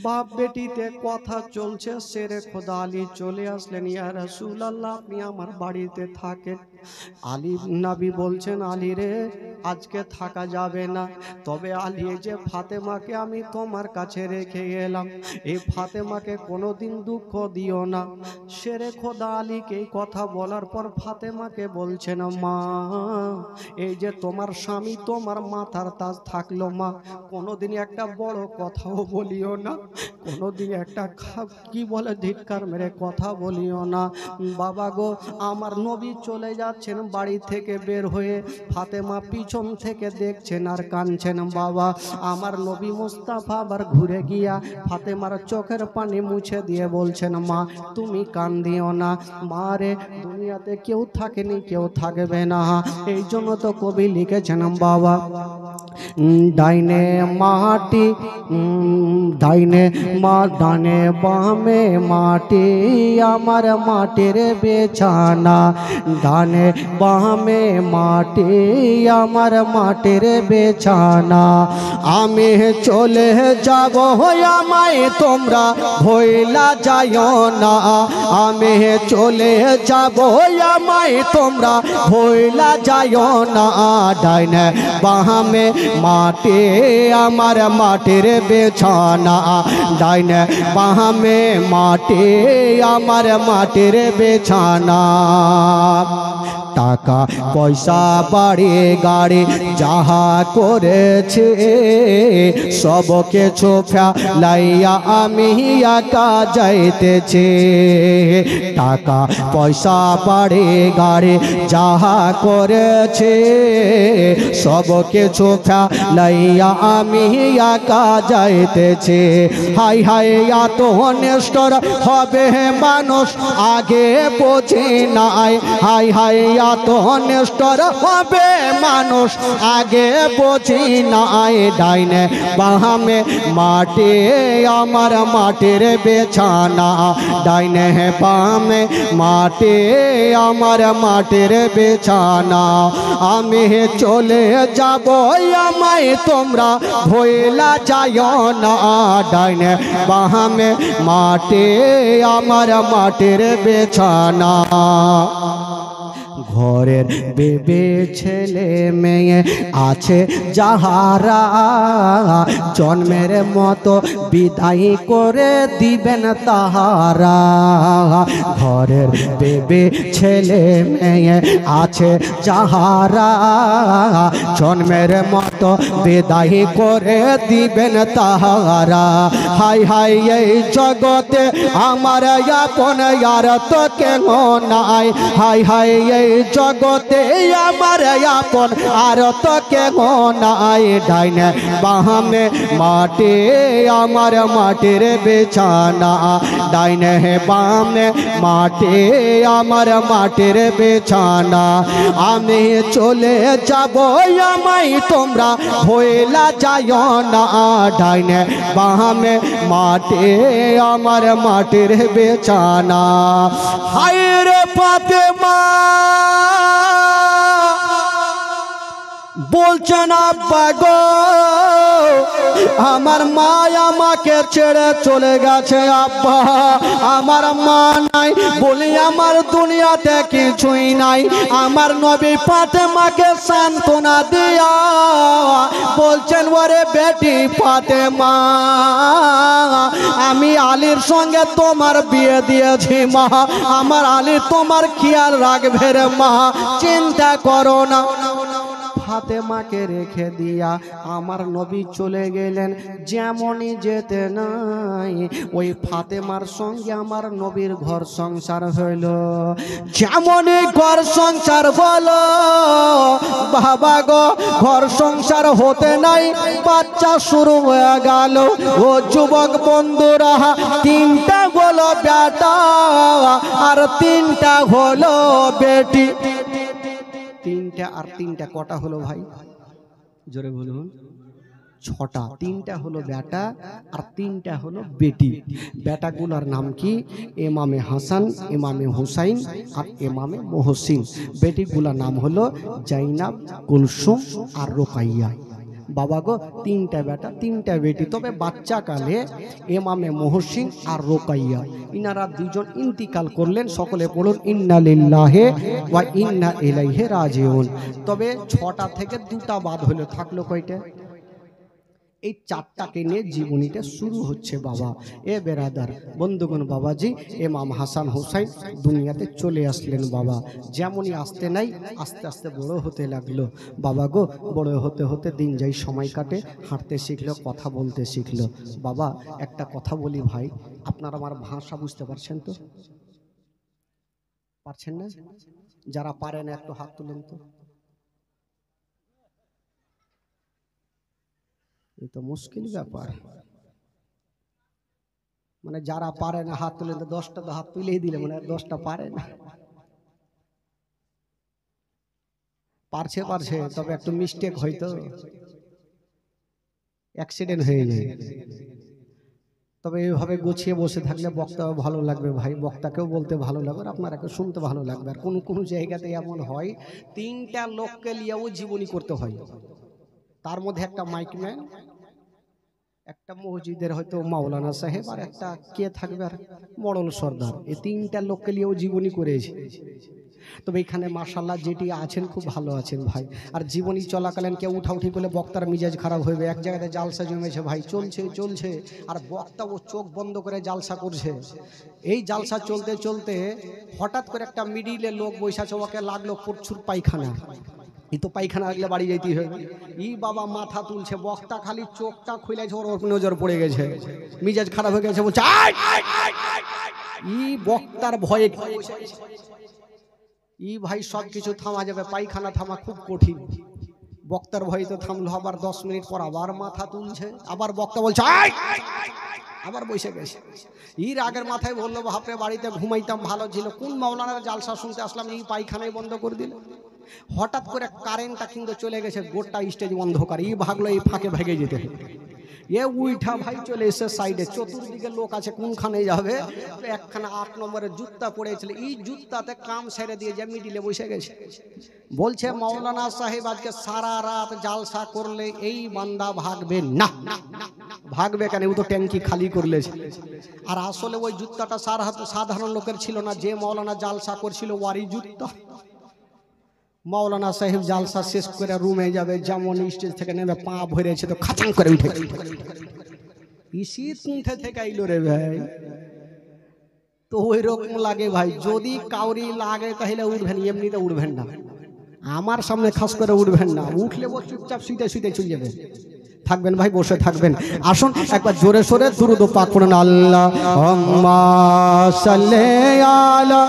বাপ বেটিতে কথা চলছে, শেরে খোদা আলী চলে আসলেন, ইয়া রাসূলুল্লাহ আপনি আমার বাড়িতে থাকেন। আলী নবী বলছেন, আলী রে আজকে থাকা যাবে না, তবে আলী যে ফাতেমাকে আমি তোমার কাছে রেখে গেলাম, এই ফাতেমাকে কোনোদিন দুঃখ দিও না। শেরে খোদা আলীকে এই কথা বলার পর ফাতেমাকে বলছেন, মা এই যে তোমার স্বামী তোমার মাথার তাজ থাকলো মা, কোনোদিন একটা বড় কথাও বলিও না, কোনোদিন একটা কি বলে ধিক্কার মেরে কথা বলিও না। বাবা গো আমার নবী চলে যাচ্ছেন বাড়ি থেকে বের হয়ে, ফাতেমা পিছন থেকে দেখছেন আর কাঁদছেন। বাবা আমার নবী মুস্তাফা আবার ঘুরে গিয়া ফাতেমার চোখের পানি মুছে দিয়ে বলছেন, মা তুমি কান্দিও না, মা রে দুনিয়াতে কেউ থাকেনি কেউ থাকবে না, এই জন্য তো কবি লিখেছেন বাবা, ডাইনে মাটি ডাইনে মা ডানে বামে মাটি আমার মাটির বেছানা, ডানে বামে মাটি আমার মাটির বেছানা, আমি চলে যাব আমায় তোমরা ভইলা যাইও না, আমি চলে যাব আমায় তোমরা ভইলা যাইও না, ডাইনে বামে মাটি আমার মাটির বেছানা, ডাইনে বামে মাটি আমার মাটির বেছানা। টাকা পয়সা বাড়ি গাড়ি যাহা করেছে সব কিছু ফেলাইয়া আমি একা যাইতেছি। টাকা পয়সা বাড়ি গাড়ি যাহা করেছে সব কিছু ফেলাইয়া আমি একা যাইতেছি। হাই হাই এত নিষ্ঠুর হবে মানুষ আগে বোঝে নাই। হাই হাই এত নিষ্ঠুর হবে মানুষ আগে বোঝে নাই। ডাইনে বামে মাটি আমার মাটির বিছানা, ডাইনে বামে মাটি আমার মাটির বিছানা। আমি চলে যাব আমায় তোমরা ভুলা যাও না। ডাইনে বামে মাটি আমার মাটির বিছানা। ঘরের বেবে ছেলে মেয়ে আছে যাহারা জন্মের মতো বিদায় করে দিবেন তাহারা। ঘরের বেবে ছেলে মেয়ে আছে যাহারা জন্মের মতো বিদায় করে দিবেন তাহারা। হাই হাই এই জগতে আমার আপন আর তো কেন নাই। হাই হাই এই জগতে আমার আপন আর তো কেন নাই। ডাইনে বামে মাটি আমার মাটির বিছানা, ডাইনে বামে মাটি আমার মাটির বিছানা। আমি চলে যাব আমায় তোমরা ভুলা যাও না। ডাইনে বামে মাটি আমার মাটির বিছানা। হায় রে ফাতেমা বলছেন আব্বা গো আমার মা আমাকে ছেড়ে চলে গেছে। আব্বা আমার মা নাই বলি আমার দুনিয়াতে কিছুই নাই। আমার নবী ফাতেমাকে সান্ত্বনা দিয়া বলছেন ওরে বেটি ফাতেমা আমি আলীর সঙ্গে তোমার বিয়ে দিয়েছি মা। আমার আলী তোমার খেয়াল রাখবে রে মা, চিন্তা করো না। ফাতেমাকে রেখে দিয়া আমার নবী চলে গেলেন। যেমনই যেতে নাই ওই ফাতেমার সঙ্গে আমার নবীর ঘর সংসার হইল। যেমনই ঘর সংসার হলো বাবা গো ঘর সংসার হতে নাই বাচ্চা শুরু হয়ে গেল। ও যুবক বন্ধুরা তিনটা হলো বেটা আর তিনটা হলো বেটি। তিনটা আর তিনটা কটা হলো ভাই জোরে বলুন? ছটা। তিনটা হলো বেটা আর তিনটা হলো বেটি। বেটাগুলোর নাম কি? ইমামে হাসান, ইমামে হুসাইন আর ইমামে মোহসিন। বেটিগুলোর নাম হলো জাইনাব, কুলসুম আর রোকাইয়া। বাবা গো তিনটা বেটা তিনটা বেটি। তবে বাচ্চাকালে ইমামে মোহসিন আর রোকাইয়া ইনারা দুজন ইন্তিকাল করলেন। সকলে বলুন ইন্না লিল্লাহি ওয়া ইন্না ইলাইহি রাজিউন। তবে ছটা থেকে দুটা বাদ হলো, থাকলো কয়টা? এই চারটাকে নিয়ে জীবনীটা শুরু হচ্ছে বাবা। এ বেরাদার বন্ধুগণ বাবাজি ইমাম হাসান হুসাইন দুনিয়াতে চলে আসলেন বাবা। যেমনই আসতে নাই আস্তে আস্তে বড় হতে লাগলো বাবা গো। বড় হতে হতে দিন যাই সময় কাটে, হাঁটতে শিখলো, কথা বলতে শিখলো। বাবা একটা কথা বলি ভাই, আপনারা আমার ভাষা বুঝতে পারছেন তো? পারছেন না? যারা পারেন একটু হাত তুলেন তো। এই তো মুশকিল ব্যাপার। মানে যারা পারে না হাত তুলে, 10টা তো হাত তুলেই দিলে মানে 10টা পারে না। পারছে পারছে, তবে একটু মিস্টেক হয়তো অ্যাক্সিডেন্ট হয়ে যায়। তবে এইভাবে গুছিয়ে বসে থাকলে বক্তাও ভালো লাগবে ভাই, বক্তাকেও বলতে ভালো লাগবে, আপনারাকে শুনতে ভালো লাগবে। আর কোন কোন জায়গাতে এমন হয় তিনটা লোককে নিয়েও জীবনী করতে হয়। তার মধ্যে একটা মাইকম্যান, একটা মসজিদের হয়তো মাওলানা সাহেব আর একটা কে থাকবে আর মডল সর্দার, এই তিনটা লোককে নিয়েও জীবনী করেছে। তবে এখানে মাশাআল্লাহ যেটি আছেন খুব ভালো আছেন ভাই। আর জীবনী চলাকালীন কেউ উঠাউঠি করলে বক্তার মিজাজ খারাপ হইবে। এক জায়গাতে জালসা জমেছে ভাই, চলছে চলছে, আর বক্তা ও চোখ বন্ধ করে জালসা করছে। এই জালসা চলতে চলতে হঠাৎ করে একটা মিডিলে লোক বৈশাছে, ওকে লাগলো প্রচুর পায়খানা। এই তো পায়খানা লাগলে বাড়ি যাইতেই হবে। ই বাবা মাথা তুলছে, বক্তা খালি চোখটা খুলেছে, ওর নজর পড়ে গেছে, মিজাজ খারাপ হয়ে গেছে, বলছে ই বক্তার ভয়ে ই ভাই সব কিছু থামা যাবে, পায়খানা থামা খুব কঠিন। বক্তার ভয় তো থামলো, আবার 10 মিনিট পর আবার মাথা তুলছে, আবার বক্তা বলছে আবার বসে গেছে। এর আগের মাথায় বললো বাপরে বাড়িতে ঘুমাইতাম ভালো ছিল, কোন মাওলানার জালসা শুনতে আসলাম, এই পায়খানায় বন্ধ করে দিল। হঠাৎ করে কারেন্টটা কিন্তু চলে গেছে, গোটা স্টেজ অন্ধকার। ই ভাগলো, এই ফাঁকে ভেগে যেতে এ উইঠা ভাই চলে এসে সাইডে, চতুর্দিকে লোক আছে, কোনখানে যাবে। একখানা 8 নম্বরের জুতা পড়েছিল, এই জুতাতে কাম সেরে দিয়ে যে মিডিলে বসে গেছে। বলছে মাওলানা সাহেব আজকে সারা রাত জালসা করলে এই বান্দা ভাগবে না। ভাগবে কেন, ও তো ট্যাঙ্কি খালি করলে। আর আসলে ওই জুতাটা সাধারণ লোকের ছিল না, যে মাওলানা জালসা করছিল ওয়ারি জুতা। মাওলানা সাহেব জালসা শেষ করে রুমে যাবে, যেমন স্টেজ থেকে নেমে পা ভরেছে তো খাচাং করে উঠে শীত উঠে থেকে আইলো রে ভাই। তো ওই রকম লাগে ভাই, যদি কাউরি লাগে তাহলে উঠবেন, এমনিতে উঠবেন না। আমার সামনে খাস করে উঠবেন না, উঠলে ও চুপচাপ শুইতে শুইতে চলে যাবে। থাকবেন ভাই, বসে থাকবেন। আসুন একবার জোরে সোরে দুরূদ পাক পড়ুন। আল্লাহুম্মা সাল্লি আলা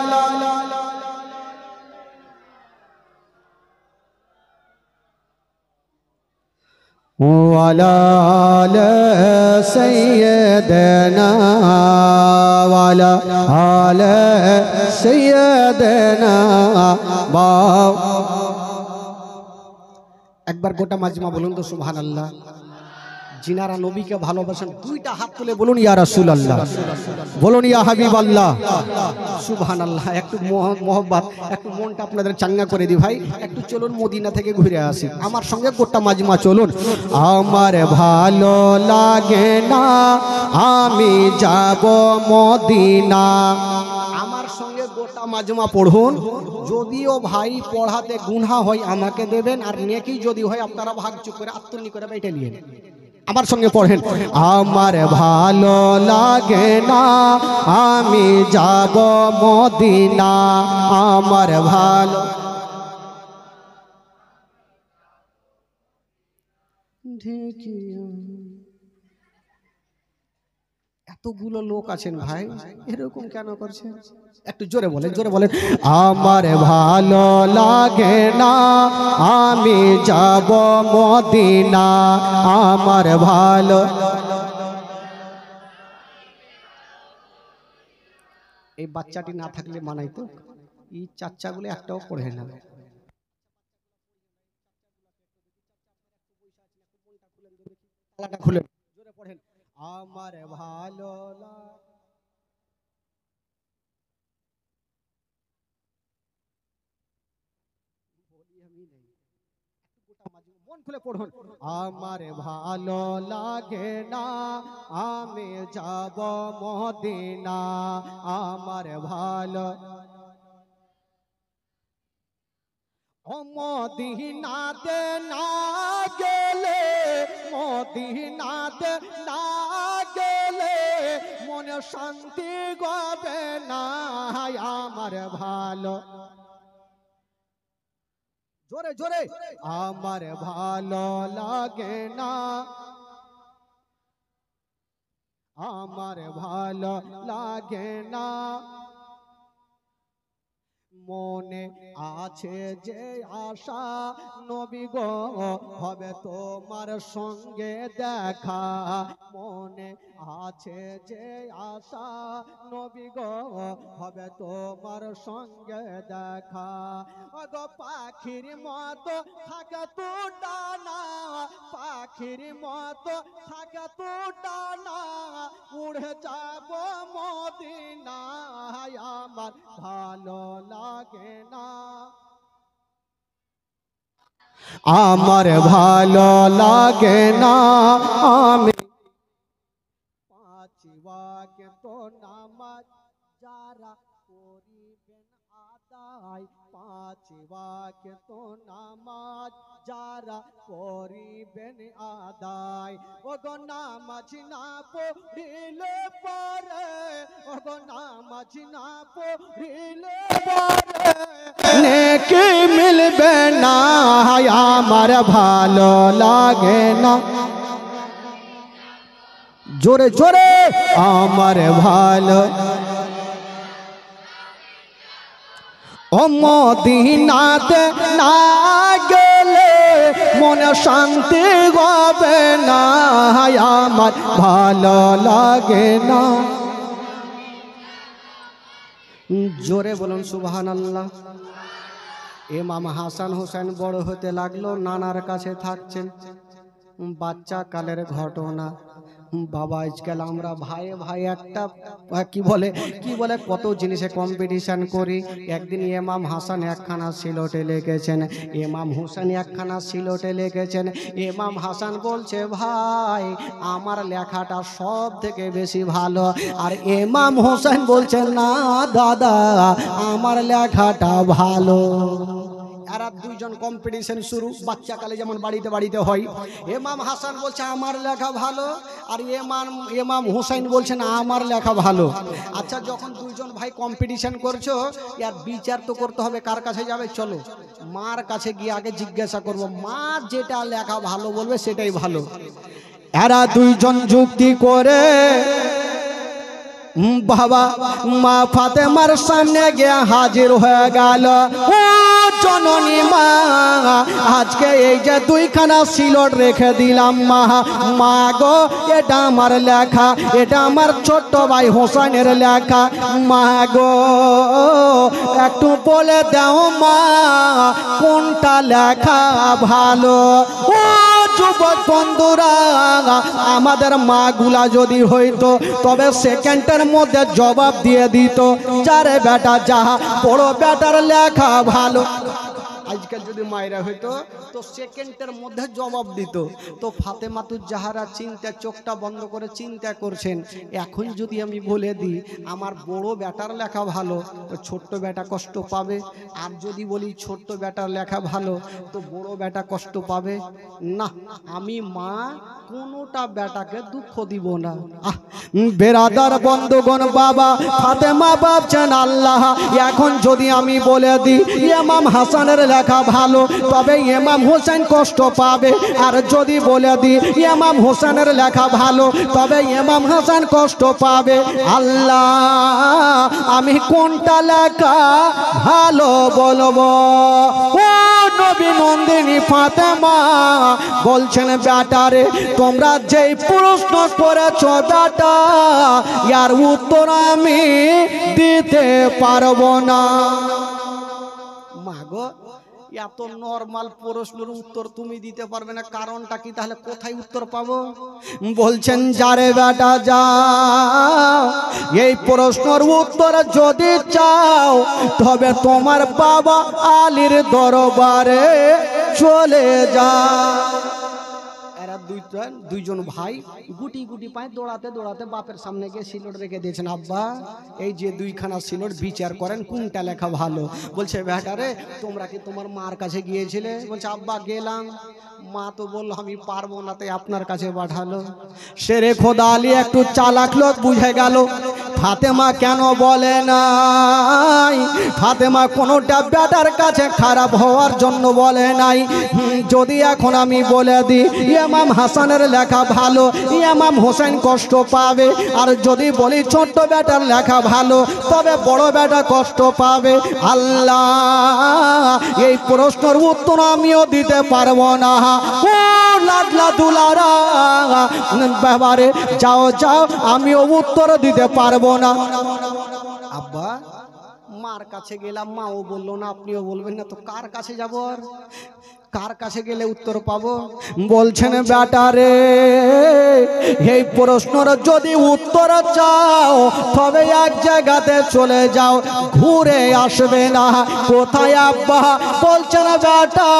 ওয়ালা আলি সাইয়্যিদিনা ওয়ালা আলি সাইয়্যিদিনা। একবার গোটা মাজমা বলুন তো সুবহানাল্লাহ। जिनारा नबी के भालोबासेन दुईटा हाथ तुले बोलुन या रासूलुल्लाह, बोलुन या हाबिबाल्लाह, सुबहानाल्लाह। एकटु मोहब्बत, एकटु मनटा आपनादेर चांगा करे दी भाई। एकटु चलुन मदिना थेके घुरे आसि, आमार संगे गोटा মাজমা चलुन। आमार भालो लागे ना आमी जाबो मदिना। आमार संगे गोटा মাজমা पढ़ुन। যদিও ভাই পড়াতে গুনাহ হয় আমাকে দেবেন, আর নেকি যদি হয় আপনারা ভাগযোগ করে আত্মনি করে বেটে নিয়েন। আমার সঙ্গে পড়েন। আমার ভালো লাগে না আমি যাব মদিনা। আমার ভালো এতগুলো লোক আছেন ভাই, এরকম কেন করছেন? একটু জোরে বলেন, জোরে বলেন। আমার ভালো লাগে না আমি যাব মদিনা। আমার ভালো। এই বাচ্চাটি না থাকলে মানাই তো, এই চাচ্চাগুলো একটাও পড়ে না। খুলে জোরে পড়েন। আমার ভালো লাগে মন খুলে পড়ুন। আমার ভালো লাগে না আমি যাব মদিনা। আমার ভালো মদিনাতে না গেলে, মদিনাতে না গেলে মনে শান্তি হবে না। আমার ভালো, জোরে জোরে। আমার ভালো লাগে না, আমার ভালো লাগে না। মনে আছে যে আশা নবী গো হবে তোমার সঙ্গে দেখা। মনে আছে যে আশা নবী গো হবে তোমার সঙ্গে দেখা। ওগো পাখির মতো থাকে তো ডানা, পাখির মতো থাকে তো ডানা, উড়ে যাব মদিনায়। আমার ভালো লাগে না, আমার ভালো লাগে না আমি নামাজ যারা করিবেন আদায়, পাঁচ ওয়াক্ত নামাজ যারা করিবেন আদায়, ওগো নামাজ না পড়িলে পরে, ওগো নামাজ না পড়িলে পরে নেকি মিলবে না, আমার ভালো লাগে না। জোরে জোরে আমার ভালো ও মদিনাতে না গেলে মনে শান্তি হবে না, আমার ভালো লাগে না। জোরে বলুন সুবহানাল্লাহ। ইমাম হাসান হোসেন বড় হতে লাগলো, নানার কাছে থাকছেন। বাচ্চা কালের ঘটনা। বাবা আজকাল আমরা ভাই ভাই একটা কি বলে কত জিনিসে কম্পিটিশন করি। একদিন ইমাম হাসান একখানা সিলটে লিখেছেন, ইমাম হোসেন একখানা সিলটে লিখেছেন। ইমাম হাসান বলছে ভাই আমার লেখাটা সব থেকে বেশি ভালো, আর ইমাম হোসেন বলছে না দাদা আমার লেখাটা ভালো। এরা দুইজন কম্পিটিশন শুরু, বাচ্চা কালে যেমন বাড়িতে বাড়িতে হয়। ইমাম হাসান বলছে আমার লেখা ভালো, আর ইমাম হুসাইন বলছেন আমার লেখা ভালো। আচ্ছা যখন দুইজন ভাই কম্পিটিশন করছো, ইয়ার বিচার তো করতে হবে, কার কাছে যাবে? চলো মার কাছে গিয়ে আগে জিজ্ঞাসা করবো, মা যেটা লেখা ভালো বলবে সেটাই ভালো। এরা দুইজন যুক্তি করে বাবা মা ফাতেমার সামনে গিয়ে হাজির হয়ে গেল। ও জননী মা, আজকে এই যে দুইখানা সিলট রেখে দিলাম মা, মা গো এটা আমার লেখা, এটা আমার ছোট্ট ভাই হোসেনের লেখা, মা গো একটু বলে দাও মা কোনটা লেখা ভালো। ও যুবক বন্ধুরা, আমাদের মা গুলা যদি হইতো তবে সেকেন্ডের মধ্যে জবাব দিয়ে দিত, যারে বেটা যাহা বড় বেটার লেখা ভালো। আজকাল যদি মায়েরা হইতো তো সেকেন্ডের মধ্যে জবাব দিত। তো ফাতেমাতুজ জাহরা চিন্তা, চোখটা বন্ধ করে চিন্তা করছেন, এখন যদি আমি বলে দিই আমার বড় বেটার লেখা ভালো তো ছোট্ট বেটা কষ্ট পাবে, আর যদি বলি ছোট্ট বেটার লেখা ভালো তো বড় বেটা কষ্ট পাবে না, আমি মা কোনোটা বেটাকে দুঃখ দিব না। বেরাদার বন্ধুগণ, বাবা ফাতেমা ভাবছেন আল্লাহ এখন যদি আমি বলে দিই ইমাম হাসানের লেখা ভালো তবে ইমাম হোসেন কষ্ট পাবে, আর যদি বলে দিই ইমাম হোসেনের লেখা ভালো তবে ইমাম হাসান কষ্ট পাবে। আল্লাহ আমি কোনটা লেখা ভালো বলবো? ও নবী নন্দিনী ফাতেমা বলছেন বেটারে তোমরা যেই প্রশ্ন করেছ বেটা ইয়ার উত্তর আমি দিতে পারবো না। মাগো এত নরমাল প্রশ্নের উত্তর তুমি দিতে পারবে না, কারণটা কি? তাহলে কোথায় উত্তর পাবো? বলছেন যারে বেটা যাও এই প্রশ্নের উত্তর যদি চাও তবে তোমার বাবা আলীর দরবারে চলে যাও। এরা দুইজন ভাই গুটি গুটি পায় দৌড়াতে দৌড়াতে বাপের সামনে গিয়ে সিলট রেখে দিয়েছেন। আব্বা এই যে দুইখানা সিলট বিচার করেন কোনটা লেখা ভালো। বলছে বেটারে তোমরা কি তোমার মার কাছে গিয়েছিলে? বলছে আব্বা গেলাম, মা তো বললো আমি পারবো না তাই আপনার কাছে পাঠালো। শেরে খোদা আলী একটু চালাক লোক বুঝে গেল ফাতেমা কেন বলে নাই, ফাতেমা কোনোটা বেটার কাছে খারাপ হওয়ার জন্য বলে নাই। যদি এখন আমি বলে দিই ইমাম হাসানের লেখা ভালো ইমাম হোসেন কষ্ট পাবে, আর যদি বলি ছোট্ট বেটার লেখা ভালো তবে বড় বেটা কষ্ট পাবে। আল্লাহ এই প্রশ্নের উত্তর আমিও দিতে পারবো না। ও লাডলা দুলারা ব্যাপারে যাও যাও আমিও উত্তর দিতে পারবো না। আব্বা মার কাছে গেলাম, মাও বললো না আপনিও বলবেন না, তো কার কাছে যাবো? আর কার কাছে গেলে উত্তর পাবো? বলছেন বেটারে এই প্রশ্নের যদি উত্তর চাও তবে এক জায়গাতে চলে যাও, ঘুরে আসবে না। কোথায় আব্বা? বলছেন বেটা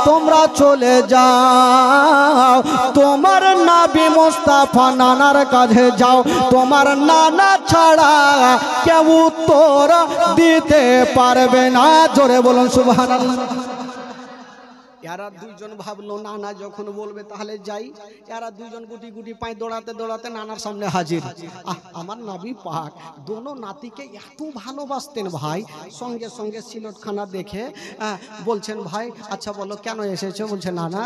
তোমরা চলে যাও তোমার নবী মুস্তাফা নানার কাছে যাও, তোমার নানা ছাড়া কেউ উত্তর দিতে পারবে না। জোরে বলুন সুবহানাল্লাহ। এরা দুইজন ভাবলো নানা যখন বলবে তাহলে যাই। এরা দুইজন গুটি গুটি পায়ে দৌড়াতে দৌড়াতে নানার সামনে হাজির। আমার নবী পাক দোনো নাতিকে এত ভালোবাসতেন ভাই। সঙ্গে সঙ্গে সিলটখানা দেখে বলছেন ভাই আচ্ছা বলো কেন এসেছো? বলছে নানা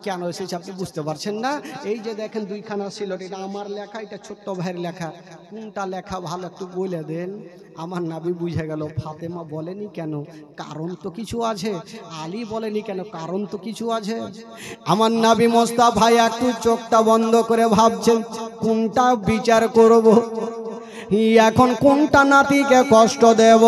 কেন এসেছে আপনি বুঝতে পারছেন না? এই যে দেখেন দুইখানা সিলট, এটা আমার লেখা, এটা ছোট্ট ভাইয়ের লেখা, কোনটা লেখা ভালো একটু বলে দেন। আমার নবী বুঝে গেল ফাতেমা বলেনি কেন, কারণ তো কিছু আছে। আলী বলেনি কেন, কারণ তো কিছু আছে। আমার নবী মুস্তাফা একটু চোখটা বন্ধ করে ভাবছেন কোনটা বিচার করব, এখন কোনটা নাতিকে কষ্ট দেব।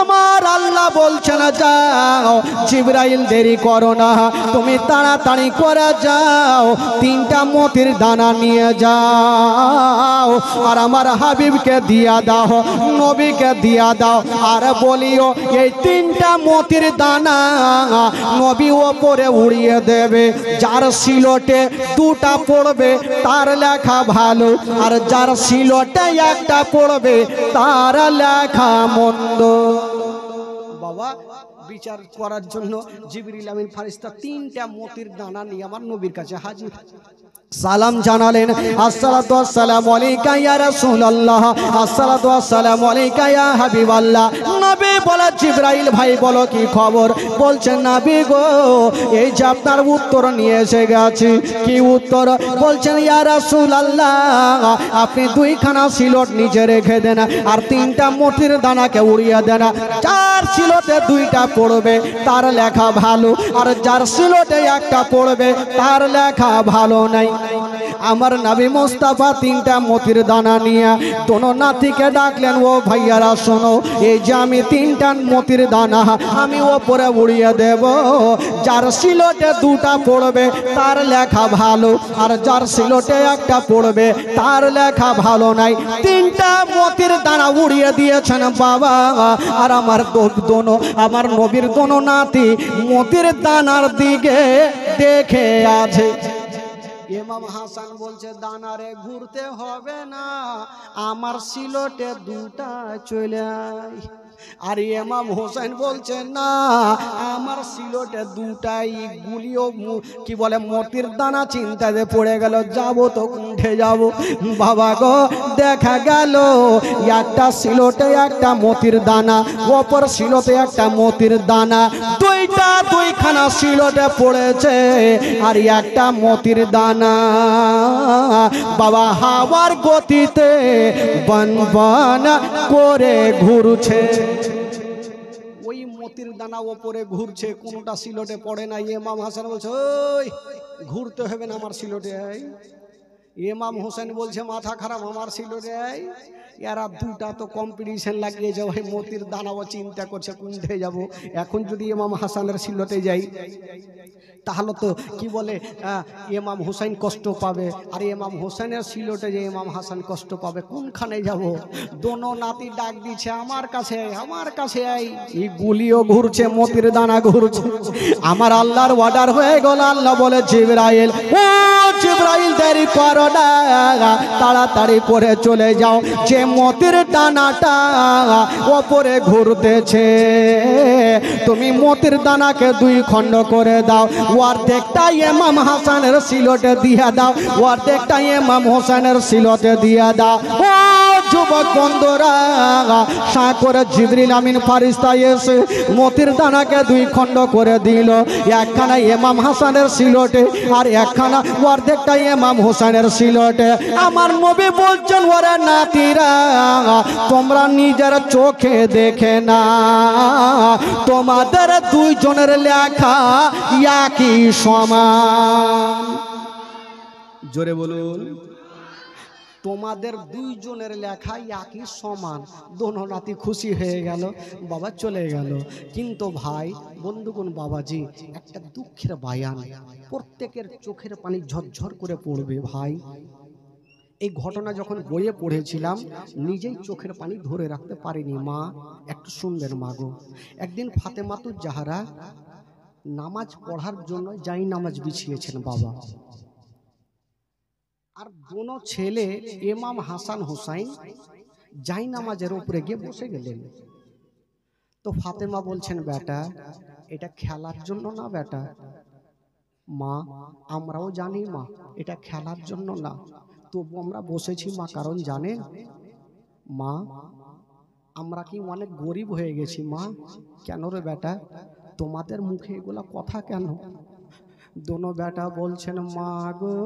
আমার আল্লাহ বলছেন যাও জিবরাইল দেরি করো না, তুমি তাড়াতাড়ি করে যাও তিনটা মতির দানা নিয়ে যাও আর আমার হাবিবকে দিয়া দাও, নবীকে দিয়া দাও আর বলিও এই তিনটা মতির দানা নবী ওপরে উড়িয়ে দেবে। যার সিলটে দুটা পড়বে তার লেখা ভালো, আর যার সিলটে একটা পড়বে তার লেখা মন্দ। বাবা বিচার করার জন্য জিবরিল আমিন ফারিস্তা তিনটা মতির দানা নিয়ে আমার নবীর কাছে হাজির। সালাম জানালেন আসসালাতু ওয়াসসালামু আলাইকা ইয়া রাসূলুল্লাহ, আসসালাতু ওয়াসসালামু আলাইকা ইয়া হাবিবাল্লাহ। নবী বলে জিবরাইল ভাই বলো কি খবর? বলছেন নবী গো এই যে আপনার উত্তর নিয়ে এসে গেছি। কি উত্তর? বলছেন ইয়া রাসূলুল্লাহ আপনি দুইখানা সিলট নিচে রেখে দেন আর তিনটা মতির দানাকে উড়িয়ে দেন। যার সিলটে দুইটা পড়বে তার লেখা ভালো, আর যার সিলটে একটা পড়বে তার লেখা ভালো নাই। আমার নবী মুস্তাফা তিনটা মতির দানা নিয়ে দোনো নাতিকে ডাকলেন, ও ভাইয়ারা শোনো এই যে আমি তিনটা মতির দানা আমি ওপরে উড়িয়ে দেব। যার সিলটে দুটা পড়বে তার লেখা ভালো, আর যার সিলটে একটা পড়বে তার লেখা ভালো নাই। তিনটা মতির দানা উড়িয়ে দিয়েছেন বাবা। আর আমার দোনো আমার নবীর দোনো নাতি মতির দানার দিকে দেখে আছে। ইমাম হাসান বলছে দানারে ঘুরতে হবে না, আমার সিলটে দুটা চলে আয়। আর ইমাম হোসেন বলছে না আমার সিলটে দুটাই গুলিও কি বলে মতির দানা চিন্তাতে পড়ে গেল, যাবো তো উঠে যাব। বাবা গো দেখা গেল একটা সিলটে একটা মতির দানা, অপর সিলটে একটা মতির দানা, দুইখানা সিলটে পড়েছে আর একটা মতির দানা বাবা হাওয়ার গতিতে বন বন করে ঘুরছে। ওই মতির দানা ওপরে ঘুরছে, কোনটা সিলটে পড়ে না। ইমাম হাসান বলছে ওই ঘুরতে হবে না আমার সিলটে আয়। ইমাম হোসেন বলছে মাথা খারাপ আমার সিলটে আয়। এরা দুটা তো কম্পিটিশন লাগিয়েছে, ওই মতির দানাও চিন্তা করছে কোনটা যাব। এখন যদি ইমাম হাসানের সিলটে যাই তাহলে তো কি বলে ইমাম হুসাইন কষ্ট পাবে, আর ইমাম হোসেনের সিলটে যে ইমাম হাসান কষ্ট পাবে। কোনখানে যাব? দোনো নাতি ডাক দিচ্ছে আমার কাছে আমার কাছে আই। এই গুলিও ঘুরছে মতির দানা ঘুরছে। আমার আল্লাহর অর্ডার হয়ে গেল। আল্লাহ বলে জিবরাইল ও জিবরাইল দেরি করো না, তাড়াতাড়ি করে চলে যাও। যে মতির দানাটা ওপরে ঘুরতেছে তুমি মতির দানাকে দুই খণ্ড করে দাও, অর্ধেকটা ইমাম হাসানের সিলটে দিয়া দাও, অর্ধেকটা ইমাম হোসেনের সিলটে দিয়া দাও। ও যুবক বন্ধুরা সাকরে জিবরিল আমিন ফারিস্তা এসে মতির দানাকে দুই খণ্ড করে দিল, একখানা ইমাম হাসানের সিলটে আর একখানা অর্ধেকটা ইমাম হোসেনের সিলটে। আমার নবী বলছেন ওরে নাতিরা তোমরা নিজের চোখে দেখে না, তোমাদের দুইজনের লেখা একই সমান। জোরে বলুন। তোমাদের দুইজনের লেখা একই সমান। দোনো নাতি খুশি হয়ে গেল, বাবা চলে গেল। কিন্তু ভাই বন্ধুগণ, বাবাজি একটা দুঃখের বায়ান, প্রত্যেকের চোখের পানি ঝরঝর করে পড়বে ভাই। এই ঘটনা যখন বইয়ে পড়েছিলাম নিজেই চোখের পানি ধরে রাখতে পারিনি। মা একটু শুনবেন মা গো। একদিন ফাতেমাতুজ জাহরা নামাজ পড়ার জন্য যাই নামাজ বিছিয়েছেন বাবা, আর দোনো ছেলে ইমাম হাসান হুসাইন যাই নামাজের উপরে গিয়ে বসে গেলেন। তো ফাতেমা বলছেন, বেটা এটা খেলার জন্য না বেটা। মা আমরাও জানি মা এটা খেলার জন্য না, তবু আমরা বসেছি মা, কারণ জানেন মা আমরা কি অনেক গরিব হয়ে গেছি মা। কেন রে বেটা, তোমাদের মুখে এগুলা কথা কেন? দোনো বেটা বলছেন, মা গো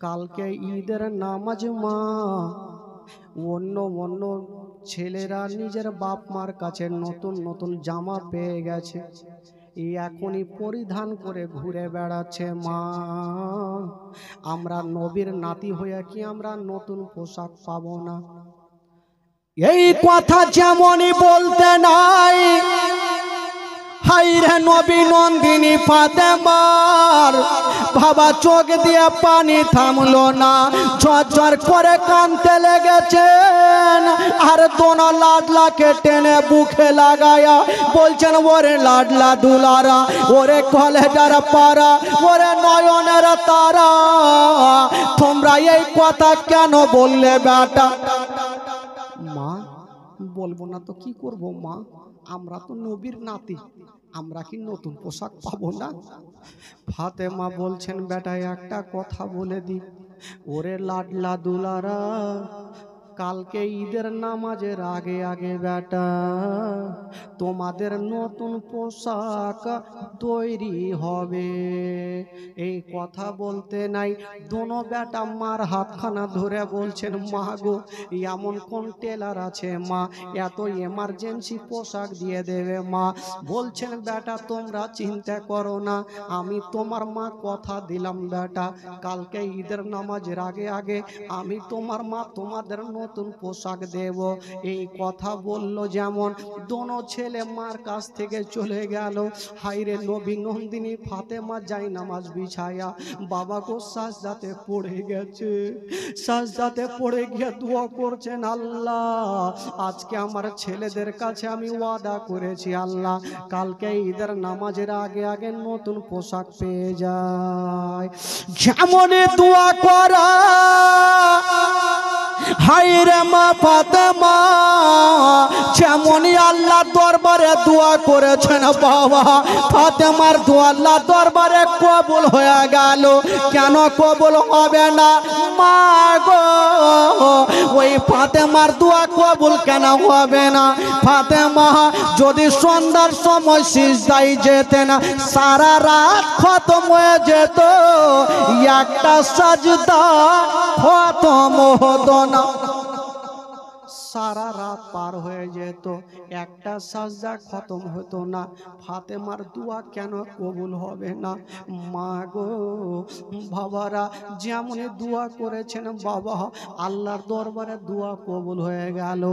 কালকে ঈদের নামাজ মা, অন্য অন্য ছেলেরা নিজের বাপ মার কাছে নতুন নতুন জামা পেয়ে গেছে, এখনই পরিধান করে ঘুরে বেড়াচ্ছে মা। আমরা নবীর নাতি হয়ে কি আমরা নতুন পোশাক পাবো না? এই কথা যেমনই বলতে নাই, হাইরে নবী নন্দিনী ফাতেমার বাবা চোখ দিয়ে পানি থামলো না, ঝরঝর করে কাঁদতে লেগেছেন। আর দোনো লাডলাকে টেনে বুকে লাগায়া বলছেন, ওরে লাডলা দুলারা, ওরে কলেজার পারা, ওরে নয়নের তারা, তোমরা এই কথা কেন বললে বেটা? মা বলবো না তো কি করব মা, আমরা তো নবীর নাতি, আমরা কি নতুন পোশাক পাবো না? ফাতেমা বলছেন, বেটা একটা কথা বলে দি, ওরে লাডলা দুলারা, কালকে ঈদের নামাজের আগে আগে বেটা তোমাদের নতুন পোশাক তৈরি হবে। এই কথা বলতে নাই দোনো বেটা মার হাতখানা ধরে বলছেন, মা গো এমন কোন টেলার আছে মা এত এমার্জেন্সি পোশাক দিয়ে দেবে মা? বলছেন, বেটা তোমরা চিন্তা করো না, আমি তোমার মা কথা দিলাম বেটা, কালকে ঈদের নামাজের আগে আগে আমি তোমার মা তোমাদের নতুন পোশাক দেব। এই কথা বলল যেমন দোনো ছেলে মার কাছ থেকে চলে গেল। হাইরে নবী নন্দিনী ফাতেমা যাই নামাজ বিছায়া বাবা গো সাজদাতে পড়ে গেছে, সাজদাতে পড়ে গিয়ে দোয়া করছেন, আল্লাহ আজকে আমার ছেলেদের কাছে আমি ওয়াদা করেছি আল্লাহ কালকে ঈদের নামাজের আগে আগে নতুন পোশাক পেয়ে যায়। যেমন দোয়া করা হায়রে মা ফাতেমা যেমনই আল্লাহ দরবারে দোয়া করেছেন বাবা, ফাতেমার দোয়া আল্লাহ দরবারে কবুল হয়ে গেল। কেন কবুল হবে না মা গো? ওই ফাতেমার দোয়া কবুল কেন হবে না? ফাতেমা যদি সন্ধ্যার সময় সিজদায় যেতেন সারা রাত খতম হয়ে যেত, একটা সাজদা খতম হতো না। সারা রাত পার হয়ে যেত, একটা সাজদা খতম হতো না। ফাতেমার দোয়া কেন কবুল হবে না মা গো? বাবারা যেমনই দোয়া করেছেন বাবা আল্লাহর দরবারে দোয়া কবুল হয়ে গেল।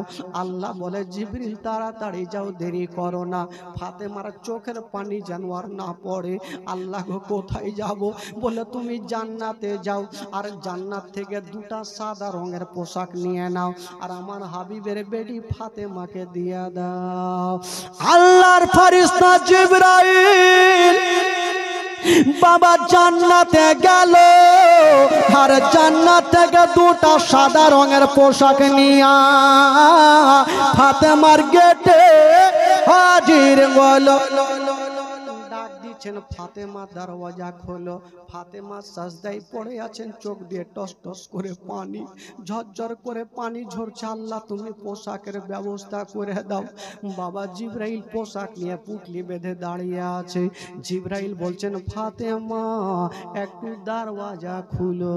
আল্লাহ বলে, জিবরিল তাড়াতাড়ি যাও, দেরি করো না, ফাতেমার চোখের পানি যেন আর না পড়ে। আল্লাহ গো কোথায় যাব? বলে তুমি জান্নাতে যাও, আর জান্নাত থেকে দুটা সাদা রঙের পোশাক নিয়ে নাও, আর আমার হাবিবের বেটি ফাতেমাকে দিয়া দাও। আল্লাহর ফেরেশতা জিবরাইল বাবা জান্নাতে গেল, আর জান্নাত থেকে দুটা সাদা রঙের পোশাক নিয়া ফাতেমার গেটে হাজির হলো। ডাক দিচ্ছেন, ফাতেমা দরওয়াজা খোলো। ফাতেমা সাজদায় পড়ে আছেন, চোখ দিয়ে টস টস করে পানি, ঝরঝর করে পানি ঝরছে। আল্লাহ তুমি পোশাকের ব্যবস্থা করে দাও। বাবা জিবরাইল পোশাক নিয়ে পুটলি বেঁধে দাঁড়িয়ে আছে। জিবরাইল বলছেন, ফাতেমা একটু দরওয়াজা খুলো।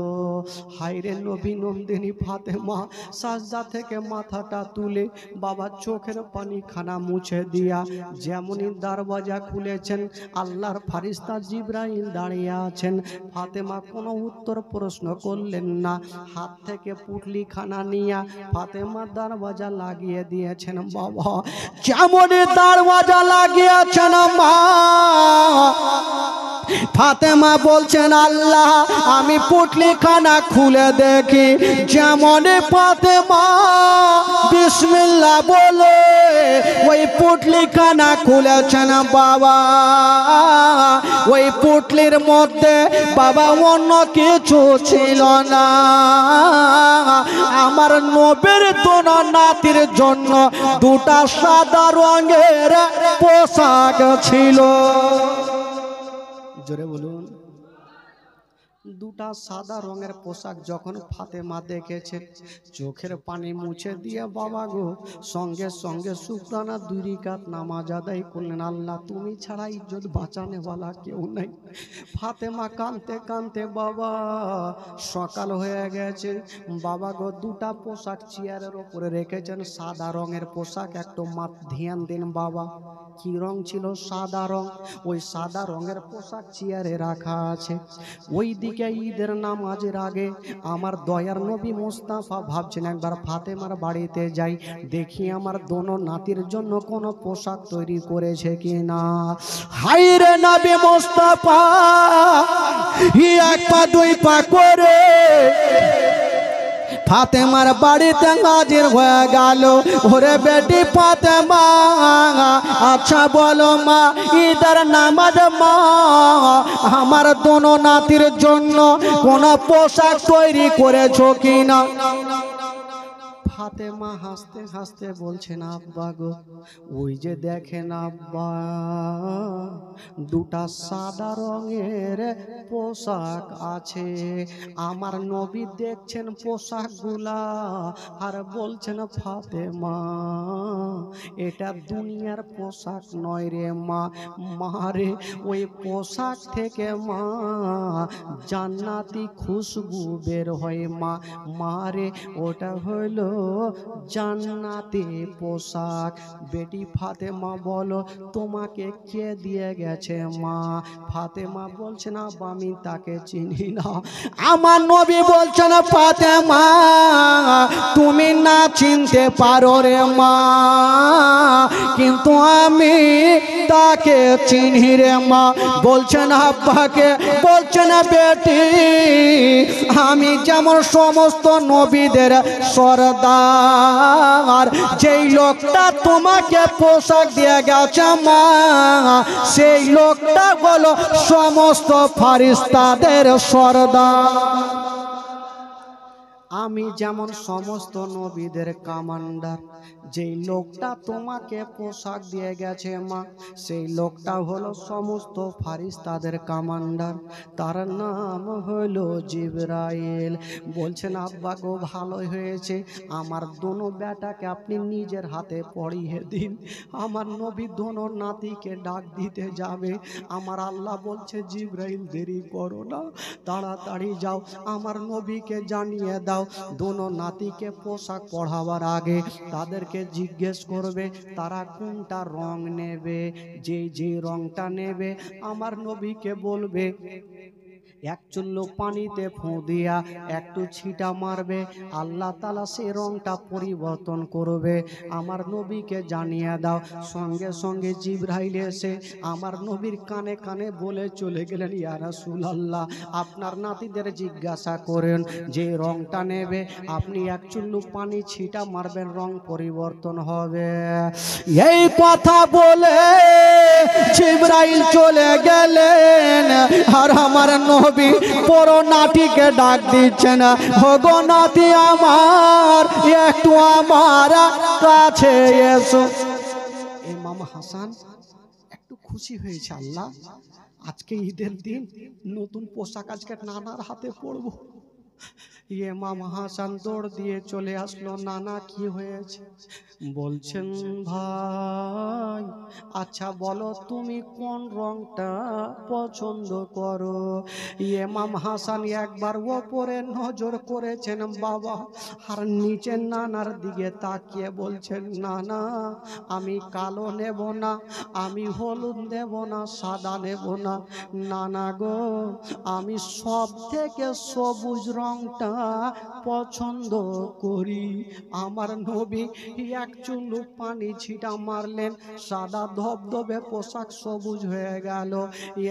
হায়রে নবী নন্দিনী ফাতেমা সাজদা থেকে মাথাটা তুলে বাবা চোখের পানি খানা মুছে দিয়া যেমনই দরওয়াজা খুলেছেন আল্লাহর ফারিস্তা জিবরাইল দাঁড়িয়ে আছেন। ফাতেমা কোনো উত্তর প্রশ্ন করলেন না। হাত থেকে পুটলি খানা নিয়ে ফাতেমা দরওয়াজা লাগিয়ে দিয়েছেন। বাবা যেমন দরওয়াজা লাগিয়েছেন মা, ফাতেমা বলছেন আল্লাহ আমি পুটলি খানা খুলে দেখি। যেমন ফাতেমা বিসমিল্লাহ বলে ওই পুটলি খানা খুলেছেন বাবা, ওই পুটলির মধ্যে বাবা অন্য কিছু ছিল না, আমার নবীর দোনো নাতির জন্য দুটা সাদা রঙের পোশাক ছিল। জোরে বলুন। দুটা সাদা রঙের পোশাক যখন ফাতেমা দেখেছেন, চোখের পানি মুছে দিয়ে বাবা গো সঙ্গে সঙ্গে শুকরানা 2 রাকাত নামাজ আদায় করলেন। আল্লাহ তুমি ছাড়া ইজ্জত বাঁচানেওয়ালা কেউ নেই। ফাতেমা কাঁদতে কাঁদতে বাবা সকাল হয়ে গেছে। বাবা গো দুটা পোশাক চেয়ারের ওপরে রেখেছেন, সাদা রঙের পোশাক। একটু মাত ধ্যান দিন বাবা, কি রং ছিল? সাদা রং। ওই সাদা রঙের পোশাক চেয়ারে রাখা আছে। ওই দিকে ঈদের নামাজের আগে আমার দয়ার নবী মুস্তাফা ভাবছেন একবার ফাতেমার বাড়িতে যাই, দেখি আমার দোনো নাতির জন্য কোনো পোশাক তৈরি করেছে কিনা। হায়রে নবী মুস্তাফা এক পা 2 পা করে ফাতেমার বাড়িতে হাজির হয়ে গেল। ওরে বেটি ফাতেমা আচ্ছা বলো মা, ঈদের নামাজ মা আমার দোনো নাতির জন্য কোন পোশাক তৈরি করেছো কিনা? ফাতেমা হাসতে হাসতে বলছেন আব্বা গো ওই যে দেখেন আব্বা দুটা সাদা রঙের পোশাক আছে, আমার নবী দেখছেন পোশাকগুলা আর বলছেন ফাতেমা এটা দুনিয়ার পোশাক নয় রে মা, মারে ওই পোশাক থেকে মা জান্নাতি খুশবু বের হয় মা, মারে ওটা হলো জান্নাতি পোশাক। বেটি ফাতেমা বলো তোমাকে কে দিয়ে গেছে মা? ফাতেমা বলছে না আমি তাকে চিনি না। আমার নবী বলছেন ফাতেমা তুমি না চিনতে পারো রে মা, কিন্তু আমি তাকে চিনি রে মা। বলছেন আব্বাকে, বলছেন বেটি আমি যেমন সমস্ত নবীদের সরদার, যেই লোকটা তোমাকে পোশাক দিয়ে গেছে মা সেই লোকটা হলো সমস্ত ফারিস্তাদের সরদার। আমি যেমন সমস্ত নবীদের কমান্ডার, যেই লোকটা তোমাকে পোশাক দিয়ে গেছে মা সেই লোকটা হলো সমস্ত ফারিস্তাদের কমান্ডার, তার নাম হলো জিবরাইল। বলছেন আব্বা গো ভালোই হয়েছে, আমার দোনো বেটাকে আপনি নিজের হাতে পড়িয়ে দিন, আমার নবী দোনো নাতিকে ডাক দিতে যাবে। আমার আল্লাহ বলছে জিবরাইল দেরি করো না, তাড়াতাড়ি যাও আমার নবীকে জানিয়ে দাও দোনো নাতিকে পোশাক পড়াবার আগে তাদেরকে জিজ্ঞেস করবে তারা কোনটা রং নেবে, যে রংটা নেবে আমার নবীকে বলবে এক চুল্লু পানিতে ফু দিয়া একটু ছিটা মারবে, আল্লাহ তাআলা সেই রংটা পরিবর্তন করবে। আমার নবীকে জানিয়ে দাও। সঙ্গে সঙ্গে জিবরাইল এসে আমার নবীর কানে কানে বলে চলে গেলেন ইয়া রাসূলুল্লাহ আপনার নাতিদের জিজ্ঞাসা করেন যে রংটা নেবে আপনি এক চুল্লু পানি ছিটা মারবেন রং পরিবর্তন হবে। এই কথা বলে জিবরাইল চলে গেলেন আর আমার নবী বড় নাতিকে ডাক দিচ্ছেন, ওগো নাতি আমার একটু আমার কাছে এসো। ইমাম হাসান একটু খুশি হয়েছে, আল্লাহ আজকে ঈদের দিন নতুন পোশাক আজকে নানার হাতে পরবো, ইমাম হাসান দৌড় দিয়ে চলে আসলো, নানা কি হয়েছে? বলছেন ভাই আচ্ছা বলো তুমি কোন রংটা পছন্দ করো? ইমাম হাসান একবার ওপরে নজর করেছেন বাবা, আর নিচে নানার দিকে তাকিয়ে বলছেন নানা আমি কালো নেব না, আমি হলুদ নেব না, সাদা নেব না, নানা গো আমি সব থেকে সবুজ রংটা পছন্দ করি। আমার নবী এক চুমুক পানি ছিটা মারলেন, সাদা ধবধবে পোশাক সবুজ হয়ে গেল।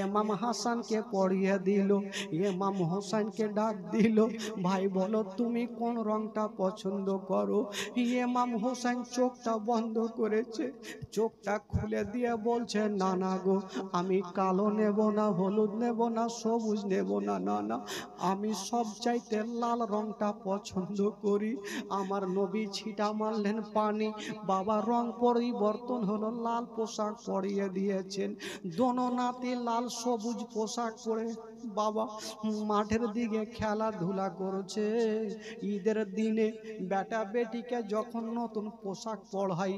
ইমাম হাসানকে পরিয়ে দিল, ইমাম হোসেনকে ডাক দিল, ভাই বলো তুমি কোন রংটা পছন্দ করো? ইমাম হোসেন চোখটা বন্ধ করেছে, চোখটা খুলে দিয়ে বলছে নানা গো আমি কালো নেব না, হলুদ নেব না, সবুজ নেব না, নানা আমি সব চাইতে লাল রংটা পছন্দ করি। আমার নবী ছিটা মারলেন পানি, বাবা রং পরিবর্তন হলো, লাল পোশাক পরিয়ে দিয়েছেন। দোনো নাতি লাল সবুজ পোশাক পরে বাবা মাঠের দিকে খেলাধুলা করছে। ঈদের দিনে বেটা বেটিকে যখন নতুন পোশাক পরাই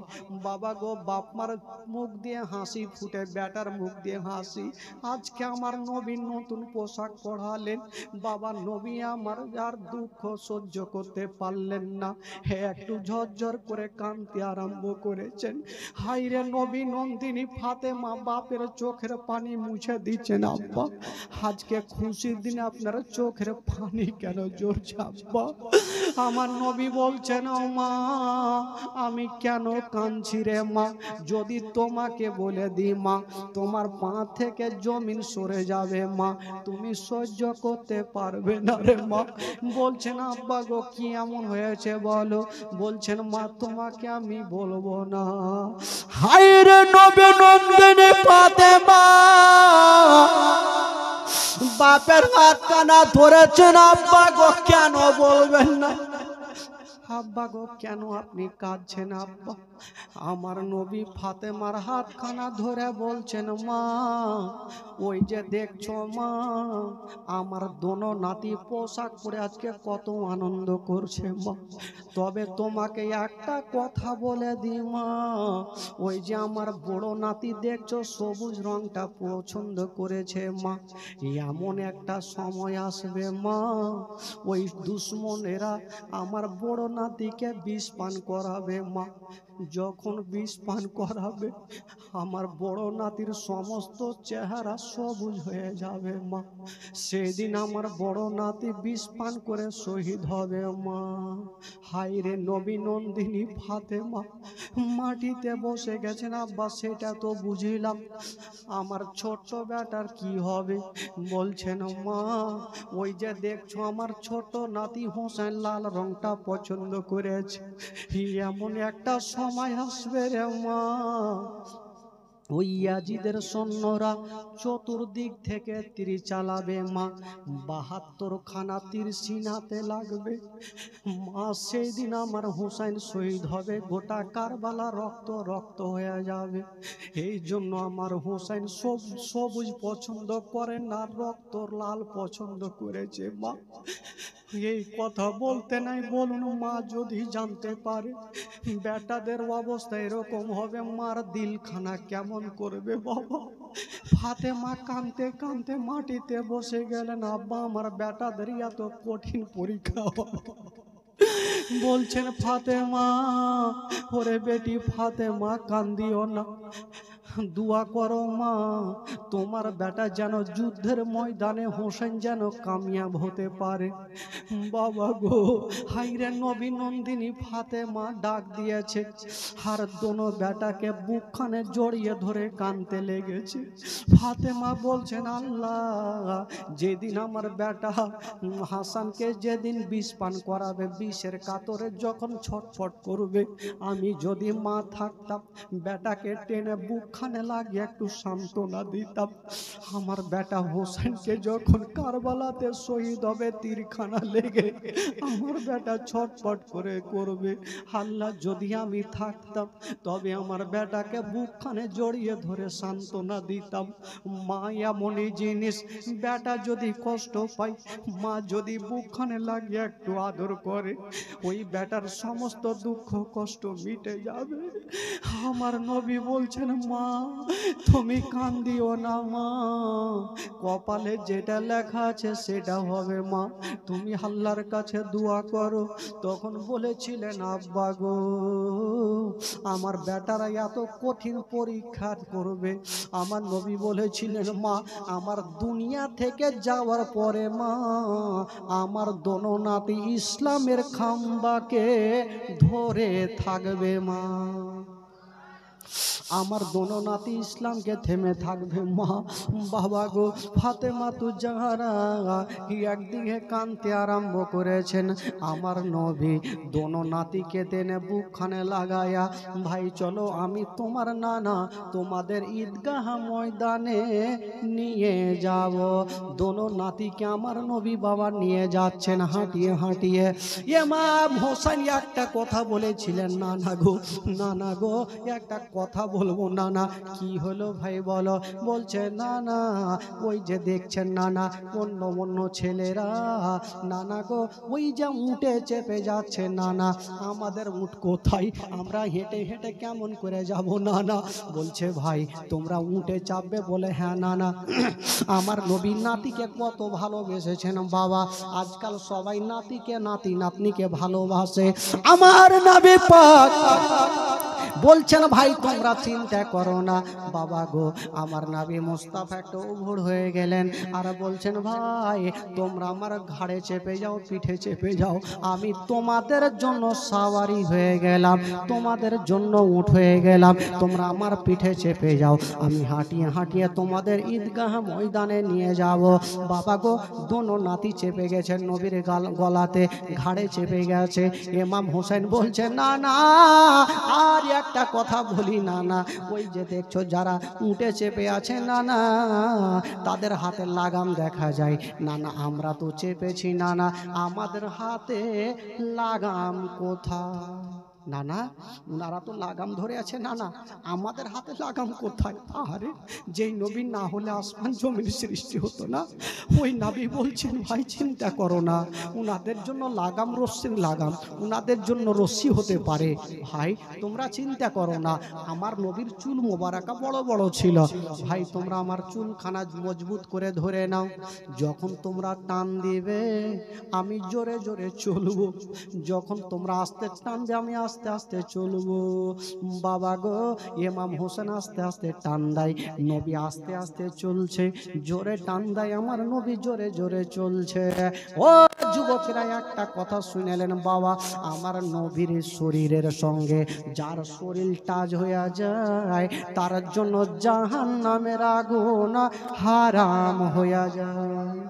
বাবা গো, বাপ মার মুখ দিয়ে হাসি ফুটে, বেটার মুখ দিয়ে হাসি। আজকে আমার নবী নতুন পোশাক পরালেন, বাবা নবী আমার আর দুঃখ সহ্য করতে পারলেন না, হে একটু ঝরঝর করে কাঁদতে আরম্ভ করেছেন। হাইরে নবী নন্দিনী ফাতেমা বাপের চোখের পানি মুছে দিচ্ছেন, আব্বা আজকে খুশির দিনে আপনার চোখের পানি কেন ঝরছে আব্বা? আমার নবী বলছেন ও মা আমি কেন কাঁদছি রে মা, যদি তোমাকে বলে দিই মা তোমার পা থেকে জমিন সরে যাবে মা, তুমি সহ্য করতে পারবে না রে মা। বলছেন আব্বা গো কি এমন হয়েছে বলো? বলছেন মা তোমাকে আমি বলবো না। হায়রে নবী নন্দিনী ফাতেমা বাপের হাত কানা ধরেছেন, আব্বা গো কেন বলবেন না? আব্বা গো কেন আপনি কাঁদছেন আব্বা? আমার নবী ফাতেমার হাতখানা ধরে বলছেন মা ওই যে দেখছো মা আমার দোনো নাতি পোশাক পরে আজকে কত আনন্দ করছে মা, তবে তোমাকে একটা কথা বলে দি মা, ওই যে আমার বড় নাতি দেখছো সবুজ রংটা পছন্দ করেছে মা, এমন একটা সময় আসবে মা ওই দুশ্মনেরা আমার বড় নাতিকে বিষ পান করাবে মা, যখন বিষ পান করাবে আমার বড় নাতির সমস্ত চেহারা সবুজ হয়ে যাবে মা, সেদিন আমার বড় নাতি বিষ পান করে শহীদ হবে মা। হায়রে নবী নন্দিনী ফাতেমা মাটিতে বসে গেছেন, আব্বা সেটা তো বুঝিলাম, আমার ছোট্ট বেটার কি হবে? বলছেন মা ওই যে দেখছো আমার ছোট নাতি হোসেন লাল রংটা পছন্দ করেছে, এমন একটা সময় আসবে রে মা ওই ইয়াজিদের সৈন্যরা চতুর্দিক থেকে তীর চালাবে মা, ৭২ খানা তীর সিনাতে লাগবে মা, সেই দিন আমার হুসাইন শহীদ হবে, গোটা কারবালা রক্ত রক্ত হয়ে যাবে। এই জন্য আমার হুসাইন সবুজ পছন্দ করেন না, রক্ত লাল পছন্দ করেছে মা। এই কথা বলতে নাই বলুন মা যদি জানতে পারে বেটাদের অবস্থা এরকম হবে, মার দিলখানা কেমন করবে বাবা। ফাতেমা কাঁদতে কাঁদতে মাটিতে বসে গেলেন, আব্বা আমার বেটাদের এত কঠিন পরীক্ষা হবে। বলছেন ফাতেমা ওরে বেটি ফাতেমা কান্দিও না, দুয়া করো মা তোমার বেটা যেন যুদ্ধের ময়দানে হোসেন যেন কামিয়াব হতে পারে। বাবা গো হাইরে নবী নন্দিনী ফাতেমা ডাক দিয়েছে, আর দোনো বেটাকে বুকখানে জড়িয়ে ধরে কাঁদতে লেগেছে। ফাতেমা বলছেন আল্লাহ যেদিন আমার বেটা হাসানকে যেদিন বিষ পান করাবে, বিষের কাতরে যখন ছটফট করবে, আমি যদি মা থাকতাম বেটাকে টেনে বুক বুকখানে লাগিয়ে একটু সান্ত্বনা দিতাম। আমার বেটা হোসেনকে যখন কারবালাতে শহীদ হবে তীরখানা লেগে, আমার বেটা ছটফট করে করবে, আল্লাহ যদি আমি থাকতাম তবে আমার বেটাকে বুকখানে জড়িয়ে ধরে সান্ত্বনা দিতাম। মা এমনই জিনিস, বেটা যদি কষ্ট পায়, মা যদি বুকখানে লাগিয়ে একটু আদর করে, ওই বেটার সমস্ত দুঃখ কষ্ট মিটে যাবে। আমার নবী বলছেন, মা তুমি কান্দিও না মা, কপালে যেটা লেখা আছে সেটা হবে মা, তুমি আল্লাহর কাছে দোয়া করো। তখন বলেছিলেন, আব্বা গো আমার বেটারা এত কঠিন পরীক্ষা করবে। আমার নবী বলেছিলেন, মা আমার দুনিয়া থেকে যাওয়ার পরে মা আমার দোনো নাতি ইসলামের খাম্বাকে ধরে থাকবে মা, আমার দোনো নাতি ইসলামকে থেমে থাকবে মা। বাবা গো ফাতেমা তু জাহরা একদিকে কাঁদতে আরম্ভ করেছেন। আমার নবী দোনো নাতিকে টেনে বুকখানে লাগায়া, ভাই চলো আমি তোমার নানা তোমাদের ঈদগাহ ময়দানে নিয়ে যাব। দোনো নাতিকে আমার নবী বাবা নিয়ে যাচ্ছেন হাঁটিয়ে হাঁটিয়ে। ইমাম হোসেন একটা কথা বলেছিলেন, নানা গো নানা গো একটা কথা বলবো। নানা কি হলো ভাই বলো? বলছে নানা ওই যে দেখছেন নানা অন্য অন্য ছেলেরা নানা গো ওই যে উঠে চেপে যাচ্ছে নানা, আমাদের উঠ কোথায়? আমরা হেঁটে হেঁটে কেমন করে যাব নানা? বলছে ভাই তোমরা উঠে চাপবে বলে? হ্যাঁ নানা। আমার নবী নাতিকে কত ভালোবেসেছেন বাবা। আজকাল সবাই নাতিকে নাতি নাতনিকে ভালোবাসে। আমার নবী পাক বলছেন ভাই তোমরা চিন্তা করো না বাবা গো। আমার নবী মুস্তাফা একটু উভুর হয়ে গেলেন আর বলছেন, ভাই তোমরা আমার ঘাড়ে চেপে যাও, পিঠে চেপে যাও, আমি তোমাদের জন্য সাওয়ারি হয়ে গেলাম, তোমাদের জন্য উঠ হয়ে গেলাম, তোমরা আমার পিঠে চেপে যাও, আমি হাঁটিয়ে হাঁটিয়ে তোমাদের ঈদগাহ ময়দানে নিয়ে যাব। বাবা গো দোনো নাতি চেপে গেছেন নবীর গলাতে, ঘাড়ে চেপে গেছে। ইমাম হোসেন বলছে, না না আর একটা কথা বলি না না, ওই যে দেখছো যারা উঠে চেপে আছে না না তাদের হাতে লাগাম দেখা যায় না না, আমরা তো চেপেছি না না, আমাদের হাতে লাগাম কোথায়? না না ওনারা তো লাগাম ধরে আছে না না, আমাদের হাতে লাগাম কোথায়? আরে যেই নবী না হলে আসমান জমির সৃষ্টি হতো না, ওই নবী বলছেন ভাই চিন্তা করো না, ওনাদের জন্য লাগাম রশ্মির লাগাম, ওনাদের জন্য রশ্মি হতে পারে। ভাই তোমরা চিন্তা করো না, আমার নবীর চুল মোবারকা বড় বড় ছিল, ভাই তোমরা আমার চুলখানা মজবুত করে ধরে নাও, যখন তোমরা টান দিবে আমি জোরে জোরে চলবো, যখন তোমরা আস্তে টানবে আমি আস্তে আস্তে চলবো। বাবা গো ইমাম হোসেন আস্তে আস্তে টান দেয়, নবী আস্তে আস্তে চলছে, জোরে টান দেয় আমার নবী জোরে জোরে চলছে। ও যুবকেরা একটা কথা শুনেলেন বাবা, আমার নবীর শরীরের সঙ্গে যার শরীর টাচ হয়ে যায় তার জন্য জাহান্নামের আগুন হারাম হয়ে যায়।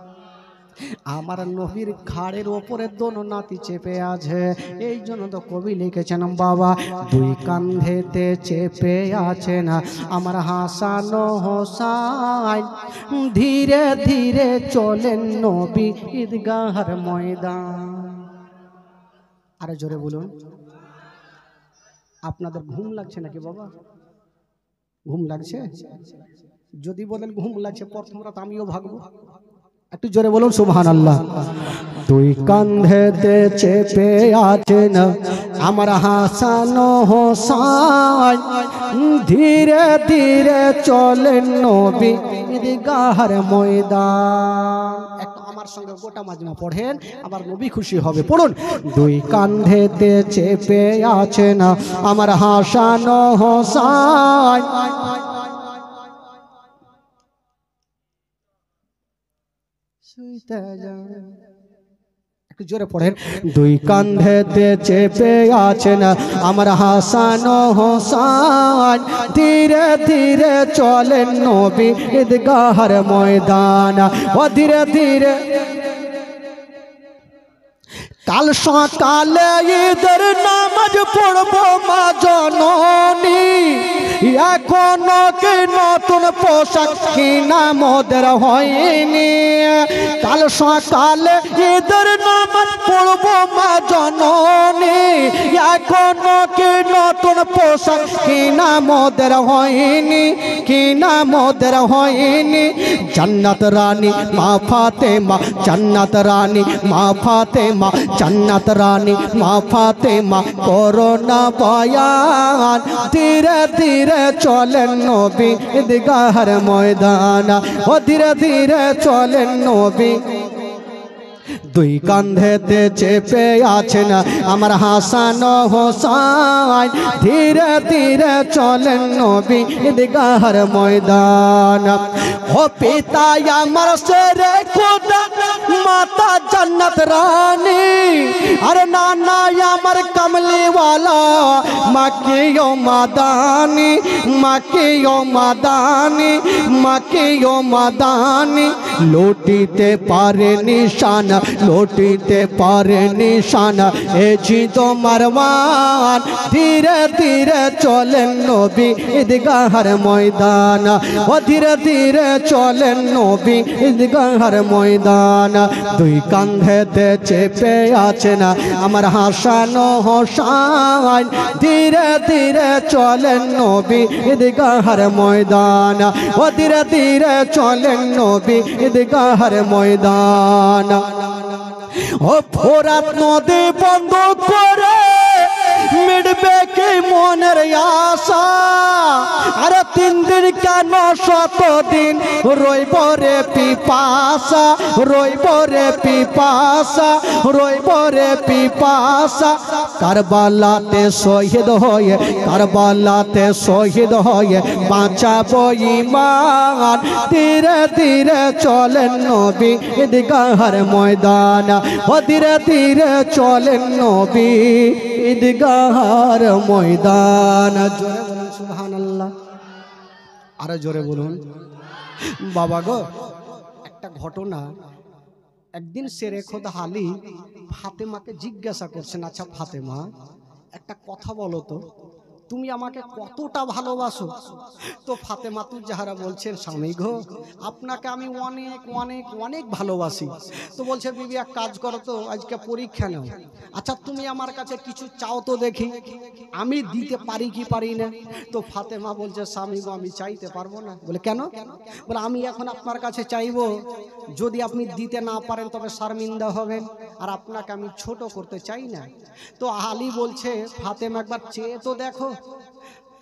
আমার নবীর ঘাড়ের ওপরে দোনো নাতি চেপে আছে, এই জন্য তো কবি লিখেছেন বাবা, দুই কাঁধেতে চেপে আছেন আমার হাসান হোসাইন, ধীরে ধীরে চলেন নবী ঈদগাহর ময়দান। আরে জোরে বলুন। আপনাদের ঘুম লাগছে নাকি বাবা? ঘুম লাগছে? যদি বলেন ঘুম লাগছে প্রথম রাত আমিও ভাগবো। একটু জোরে বলুন সুবহানাল্লাহ। দুই কাঁধেতে চেপে আছেন আমার হাসান হোসাইন, ধীরে ধীরে চলেন নবী ঈদগাহর ময়দান। একটু আমার সঙ্গে গোটা মাজমা পড়েন, আমার নবী খুশি হবে। পড়ুন, দুই কাঁধেতে চেপে আছেন আমার হাসান হোসাইন, একটু জোরে পড়েন, দুই কাঁধেতে চেপে আছেন আমার হাসান হোসাইন, ধীরে ধীরে চলেন নবী ঈদগাহর ময়দান। ও ধীরে ধীরে কাল সকালে ঈদের নামাজ পড়বো মা জননী, এখনো কি নতুন পোশাক কিনা মোদের হয়নি। কাল সকালে ঈদের নামাজ পড়বো মা জননী, এখনো কি নতুন পোশাক কিনা মোদের হয়নি, কিনা মোদের হয়নি। জান্নাত রানী মা ফাতেমা, জান্নাত রানী মা ফাতেমা, জান্নাত রানী মা ফাতেমা করোনা বয়ান। ধীরে ধীরে চলেন নবী ঈদগাহের ময়দান, ও ধীরে ধীরে চলেন নবী। দুই কাঁধেতে চেপে আছেন আমার হাসান হোসাইন, ধীরে ধীরে চলেন নবী ঈদগাহের ময়দান। ও পিতা আমার শেরে খোদা মাতা জান্নাত রানী, আর নানা আমার কমলিওয়ালা মাকে ও মাদানি, মাকে ও মাদানি, মাকে ও মাদানি। লুটিতে পারে নিশান, লুটিতে পারে নিশান এ জি তোমার মান। ধীরে ধীরে চলেন নবী ঈদগাহের ময়দান, ও ধীরে ধীরে চলেন নবী ঈদগাহের ময়দান। দুই কাঁধেতে চেপে আছেন আমার হাসান হোসাইন, ধীরে ধীরে চলেন নবী ঈদগাহের ময়দান, ও ধীরে ধীরে চলেন নবী ঈদগাহের ময়দান। ও ফোরাত নদী বন্ধ করে মিটবে কি মনের আশা, আরে 3 দিন কেন 7 দিন রইব রে পিপাসা, রইব রে পিপাসা, রইব রে পিপাসা। কারবালাতে শহীদ হয়ে, কারবালাতে শহীদ হয়ে বাঁচাবো ঈমান। ধীরে ধীরে চলেন নবী ঈদগাহের ময়দান, ও ধীরে ধীরে চলেন নবী ঈদগাহের ময়দান। জোরে বলুন সুবহানাল্লাহ, আরো জোরে বলুন। বাবা গো, একটা ঘটনা, একদিন শেরে খোদা আলী ফাতেমাকে জিজ্ঞাসা করছেন, আচ্ছা ফাতেমা একটা কথা বলো তো, তুমি আমাকে কতটা ভালোবাসো? তো ফাতেমা তুজ জাহরা বলছেন, স্বামী গো আপনাকে আমি অনেক অনেক অনেক ভালোবাসি। তো বলছে বিবি এক কাজ করো তো, আজকে পরীক্ষা নাও, আচ্ছা তুমি আমার কাছে কিছু চাও তো দেখি আমি দিতে পারি কি পারি না। তো ফাতেমা বলছে, স্বামী গো আমি চাইতে পারবো না। বলে কেন? বলে আমি এখন আপনার কাছে চাইবো, যদি আপনি দিতে না পারেন তবে শর্মিন্দা হবেন, আর আপনাকে আমি ছোট করতে চাই না। তো আলী বলছে, ফাতেমা একবার চেয়ে তো দেখো।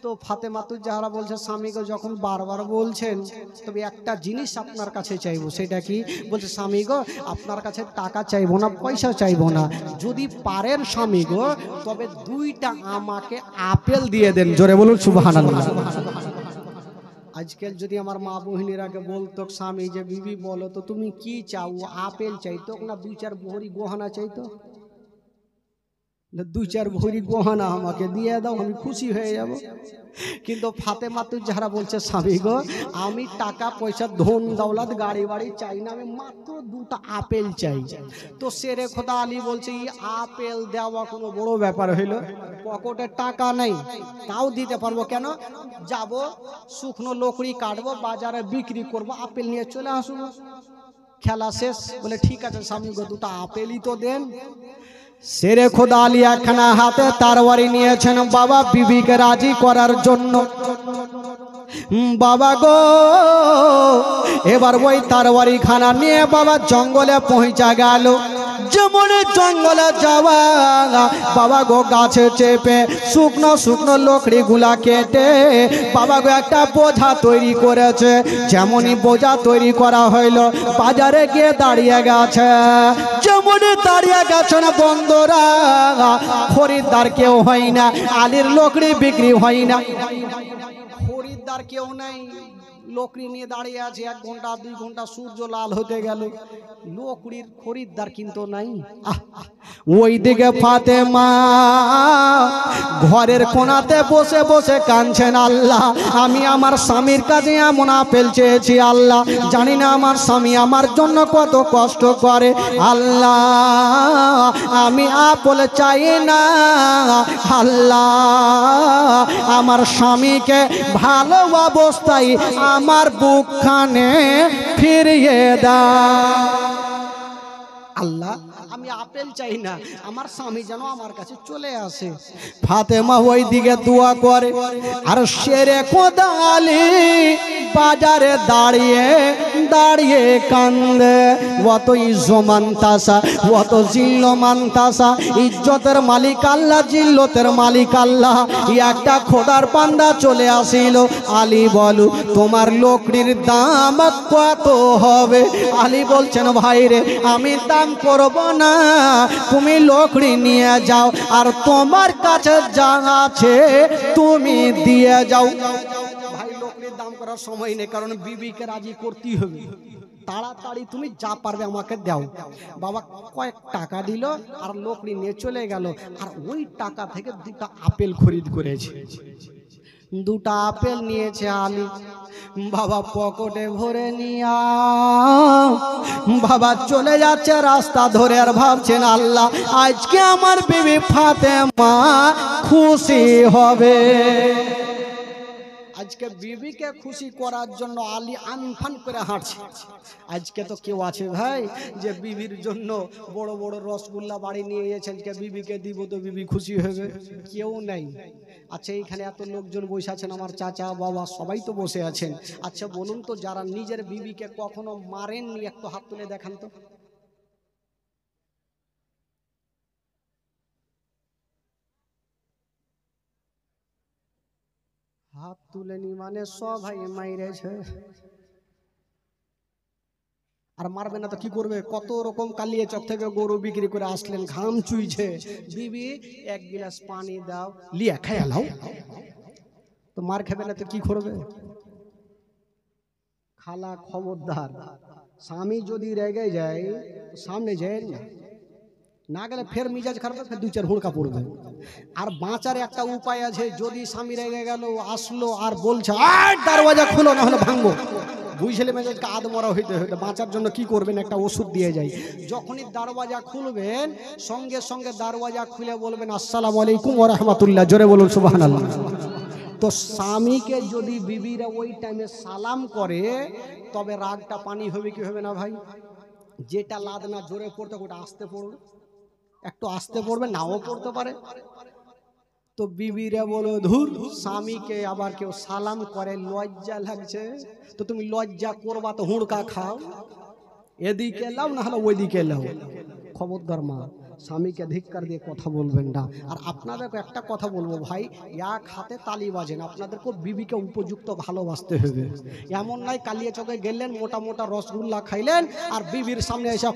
তো ফাতেমা তুজ জাহরা বলছে, স্বামীকে যখন বারবার বলছেন তবে একটা জিনিস আপনার কাছে চাইবো। সেটা কি? বলছে, স্বামী গো আপনার কাছে টাকা চাইবো না, পয়সা চাইবো না, যদি পারেন স্বামী গো তবে 2টা আমাকে আপেল দিয়ে দেন। জোরে বলুন সুবহানাল্লাহ। আজকাল যদি আমার মা বহিনীর আগে বলতো, স্বামী যে বিবি বলো তো তুমি কি চাও, আপেল চাইতো না 2-4 ভরি গহনা চাইতো? 2-4 ভরি গহনা আমাকে দিয়ে দাও, আমি খুশি হয়ে যাব। কিন্তু ফাতেমা তুজ জাহরা বলছে, স্বামী গো আমি টাকা পয়সা ধন দৌলত গাড়ি বাড়ি চাই না, আমি মাত্র 2টা আপেল চাই। তো শেরে খোদা আলী বলছে, এই আপেল দেওয়া কোনো বড় ব্যাপার হইল? পকেটে টাকা নেই তাও দিতে পারবো। কেন? যাব শুকনো লকড়ি কাটবো, বাজারে বিক্রি করব, আপেল নিয়ে চলে আসবো, খেলা শেষ। বলে ঠিক আছে স্বামী গো 2টা আপেলই তো দেন। শেরে খোদা আলী একখানা হাতে তরবারি নিয়েছেন বাবা বিবিকে রাজি করার জন্য। বাবা গো এবার ওই তরবারি খানা নিয়ে বাবা জঙ্গলে পৌঁছা গেল। যেমন জঙ্গলে যাওয়া বাবা গো গাছে চেপে শুকনো শুকনো লকড়ি গুলা কেটে বাবা গো একটা বোঝা তৈরি করেছে। যেমনই বোঝা তৈরি করা হইল বাজারে গিয়ে দাঁড়িয়ে গেছে। যেমনই দাঁড়িয়ে গেছেন বন্ধুরা, খরিদ্দার কেউ হয় না, আলীর লকড়ি বিক্রি হয় না, খরিদ্দার কেউ নাই, লোকড়ি নিয়ে দাঁড়িয়ে আছে, 1 ঘন্টা 2 ঘন্টা, সূর্য লাল হতে গেল, লোকড়ির খরিদ্দার কিন্তু নাই। ওইদিকে ফাতেমা ঘরের কোণাতে বসে বসে কাঁদছেন, আল্লাহ আমি আমার স্বামীর কাছে এমন আপেল চেয়েছি, আল্লাহ জানি না আমার স্বামী আমার জন্য কত কষ্ট করে, আল্লাহ আমি আপেল চাই না, আল্লাহ আমার স্বামীকে ভালো অবস্থায় আমার বুকখানে ফিরিয়ে দাও। আল্লাহ আমি আপেল চাই না, আমার স্বামী যেন আমার কাছে চলে আসে। ফাতেমা ওই দিকে দোয়া করে, আর শেরে খোদা আলী বাজারে দাঁড়িয়ে দাঁড়িয়ে কান্দে। অত ইজ্জমান্তাসা, অত জিল্লমান্তাসা, ইজ্জতের মালিক আল্লাহ, জিল্লতের মালিক আল্লাহ। একটা খোদার বান্দা চলে আসিল, আলী বলো তোমার লোকড়ির দাম কত হবে? আলী বলছেন ভাই রে আমি দাম করব না, তুমি লোকড়ি নিয়ে যাও আর তোমার কাছে যা আছে তুমি দিয়ে যাও। ভাই লোকড়ির দাম করার সময় নেই, কারণ বিবিকে রাজি করতেই হবে, তাড়াতাড়ি তুমি যা পারবে আমাকে দাও। বাবা কয়েক টাকা দিল আর লোকড়ি নিয়ে চলে গেল, আর ওই টাকা থেকে 2টা আপেল খরিদ করেছে। 2টা আপেল নিয়েছে আলী, বাবা পকেটে ভরে নিয়া বাবা চলে যাচ্ছে রাস্তা ধরে, আর ভাবছেন আল্লাহ আজকে আমার বিবি ফাতেমা খুশি হবে। আজকে বিবিকে খুশি করার জন্য আলী আনফান করে হাঁটছে। আজকে তো কেউ আছে ভাই যে বিবির জন্য বড় বড় রসগোল্লা বাড়ি নিয়ে গেছে, আজকে বিবিকে দিব তো বিবি খুশি হবে? কেউ নাই। আচ্ছা এইখানে এত লোকজন বসে আছেন, আমার চাচা বাবা সবাই তো বসে আছেন। আচ্ছা বলুন তো, যারা নিজের বিবিকে কখনো মারেননি একটু হাত তুলে দেখান তো। হাত তুলেনি মানে সবাই মাইরেছে। আর মারবে না তো কি করবে? কত রকম কালিয়ে চক থেকে গরু বিক্রি করে আসলেন, ঘাম চুইছে, বিবি 1 গ্লাস পানি দাও, লিয়া খায়া লাও, তো মার খাবে না তো কি করবে? খালা খবরদার, স্বামী যদি রেগে যায় সামনে যায় না, না গেলে ফের মিজাজ খারাপ, ফের 2-4 হুড়কা পড়বে। আর বাঁচার একটা উপায় আছে, যদি স্বামী রেগে গেল আসলো আর বলছে দরওয়াজা খুলো না হলে ভাঙবো, বুঝলে মেজাজকে আদমরা হইতে হইতে বাঁচার জন্য কি করবেন? একটা ওষুধ দিয়ে যায়। যখনই দরওয়াজা খুলবেন সঙ্গে সঙ্গে দরওয়াজা খুলে বলবেন আসসালামু আলাইকুম ওয়া রাহমাতুল্লাহ, জোরে বলুন সুবহানাল্লাহ। তো স্বামীকে যদি বিবিরা ওই টাইমে সালাম করে তবে রাগটা পানি হবে কি হবে না ভাই? যেটা লাদ না জোরে পড়তে ওটা আস্তে পড়বে, একটু আস্তে পড়বে, নাও পড়তে পারে। তো বিবিরা বলো ধুর, স্বামীকে আবার কেউ সালাম করে লজ্জা লাগছে, তো তুমি লজ্জা করবা তো হুড়কা খাও, এদিকে লাও না হলে ওইদিকে লাও। খবরদার মা, স্বামীকে ধিক্কার দিয়ে কথা বলবেন না। আর আপনাদেরকে একটা কথা বলবো ভাই, 1 হাতে তালি বাজেন, আপনাদেরকে বিবিকে উপযুক্ত ভালোবাসতে হবে। এমন নয় কালিয়া চকে গেলেন, মোটা মোটা রসগোল্লা খাইলেন আর বিবির সামনে এসে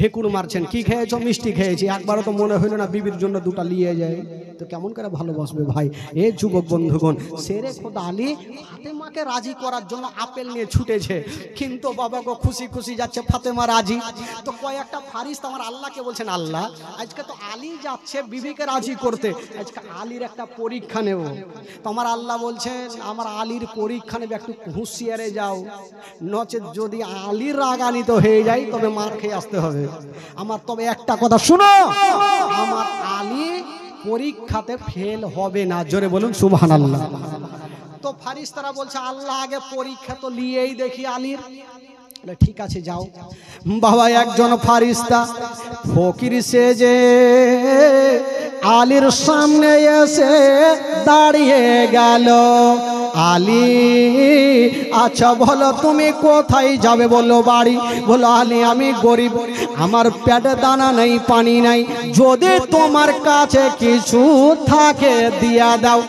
ঢেকুর মারছেন, কি খেয়েছো? মিষ্টি খেয়েছি। একবারও তো মনে হইল না বিবির জন্য 2টা নিয়ে যায়, তো কেমন করে ভালোবাসবে ভাই? এ যুবক বন্ধুগণ, শেরে খোদা আলী ফাতেমাকে রাজি করার জন্য আপেল নিয়ে ছুটেছে, কিন্তু বাবাকে খুশি খুশি যাচ্ছে, ফাতেমা রাজি। তো কয়েকটা ফারিস্তা আমার আল্লাহকে বলছেন, আল্লাহ আজকে তো আলী যাচ্ছে বিবিকে রাজি করতে, আজকে আলীর একটা পরীক্ষা নেব। তো আমার আল্লাহ বলছেন আমার আলীর পরীক্ষা নেবে, একটু হুঁশিয়ারে যাও, নচেত যদি আলীর রাগান্বিত হয়ে যায় তবে মার খেয়ে আসতে হবে। আমার তবে একটা কথা শুনো, আমার আলী পরীক্ষাতে ফেল হবে না, জোরে বলুন সুবহানাল্লাহ। তো ফারিস্তারা বলছে আল্লাহ আগে পরীক্ষা তো নিয়েই দেখি আলীর। ঠিক আছে যাও। বাবা একজন ফারিস্তা ফকির সেজে আলীর সামনে এসে দাঁড়িয়ে গেল। আলী আচ্ছা বলো তুমি কোথায় যাবে? বললো বাড়ি। বলো আলী আমি গরিব, আমার পেটে দানা নেই, পানি নাই, যদি তোমার কাছে কিছু থাকে দিয়া দাও।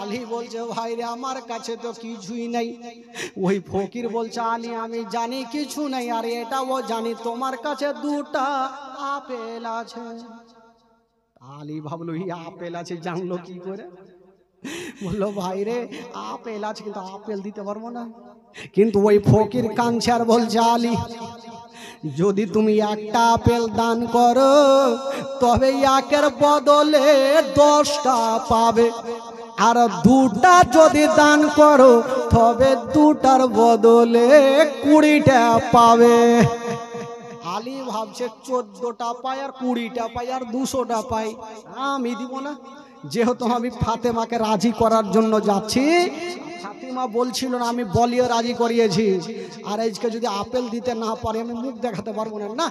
আলী বলছে ভাই রে আমার কাছে তো কিছুই নাই। ওই ফকির বলছে আলী আমি জানি কিছু নাই, আর এটাও জানি তোমার কাছে 2টা আপেল আছে। আলী ভাবলো এই আপেল আছে জানলো কি করে? বললো ভাই রে আপেল আছে কিন্তু আপেল দিতে পারবো না। কিন্তু ওই ফকির কাঁদছে আর বলছে আলী যদি তুমি একটা আপেল দান করো তবে একের বদলে 10টা পাবে, আর 2টা যদি দান করো তবে 2টার বদলে 20টা পাবে। আলী ভাবছে 14টা পাই আর 20টা পাই আর 200টা পাই, আমি দিব না। যেহেতু আমি ফাতেমাকে রাজি করার জন্য যাচ্ছি, ফাতেমা বলছিল না আমি বলিয়ে রাজি করিয়েছি, আর আজকে যদি আপেল দিতে না পারি আমি মুখ দেখাতে পারবো না, না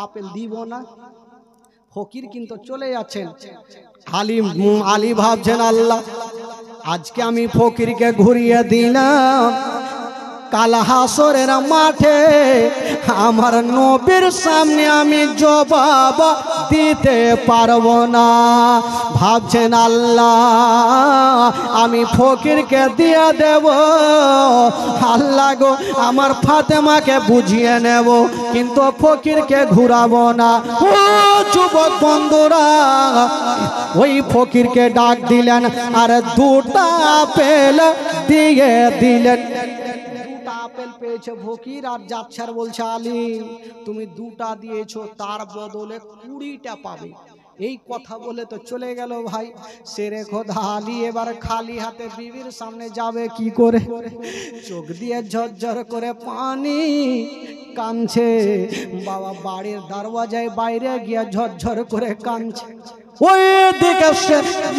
আপেল দিব না। ফকির কিন্তু চলে যাচ্ছেন। আলী ভাবছেন আল্লাহ আজকে আমি ফকিরকে ঘুরিয়ে দিলাম, কাল হাসরের মাঠে আমার নবীর সামনে আমি জবাব দিতে পারবো না। ভাবছেন আল্লাহ আমি ফকিরকে দিয়ে দেব, আল্লাহ গো আমার ফাতেমাকে বুঝিয়ে নেব, কিন্তু ফকিরকে ঘুরাবো না। ও যুবক বন্ধুরা, ওই ফকিরকে ডাক দিলেন আর 2টা আপেল দিয়ে দিলেন। আপেল পেয়েছে ফকির আর যাচ্ছে আর বলছে আলী তুমি 2টা দিয়েছো তার বদলে 20টা পাবে। এই কথা বলে তো চলে গেল ভাই। সেরে খোদা আলী এবার খালি হাতে বিবির সামনে যাবে কি করে, চোখ দিয়ে ঝরঝর করে পানি কাঁদছে। বাবা বাড়ির দরওয়াজায় বাইরে গিয়ে ঝরঝর করে কাঁদছে। ওই দিকে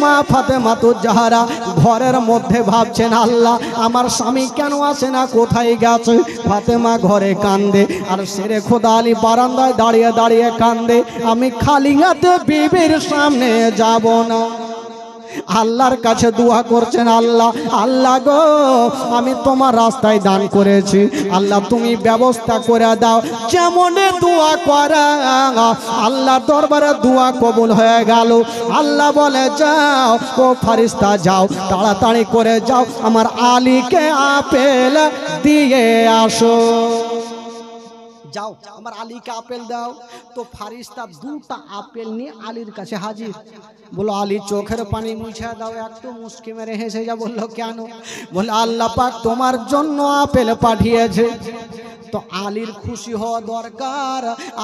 মা ফাতেমা জাহরা ঘরের মধ্যে ভাবছেন আল্লাহ আমার স্বামী কেন আসে না, কোথায় গেছে। ফাতেমা ঘরে কান্দে আর সেরে খোদা আলী বারান্দায় দাঁড়িয়ে দাঁড়িয়ে কান্দে, আমি খালি হাতে বিবির সামনে যাব না। আল্লাহর কাছে দোয়া করছেন আল্লাহ আল্লাহ গো আমি তোমার রাস্তায় দান করেছি, আল্লাহ তুমি ব্যবস্থা করে দাও। যেমনে দোয়া করা আল্লাহ দরবারে দোয়া কবুল হয়ে গেল। আল্লাহ বলে যাও ও ফেরেশতা যাও তাড়াতাড়ি করে যাও আমার আলীকে আপেল দিয়ে আসো, যাও আমার আলীকে আপেল দাও। তো ফারিস্তা 2টা আপেল নিয়ে আলীর কাছে হাজির। বলো আলী চোখের পানি মুছে দাও, একটু মুস্কি মেরে হেসে যা। বললো কেন? বলে আল্লাহ পাক তোমার জন্য আপেল পাঠিয়েছে। তো আলীর খুশি হওয়া দরকার,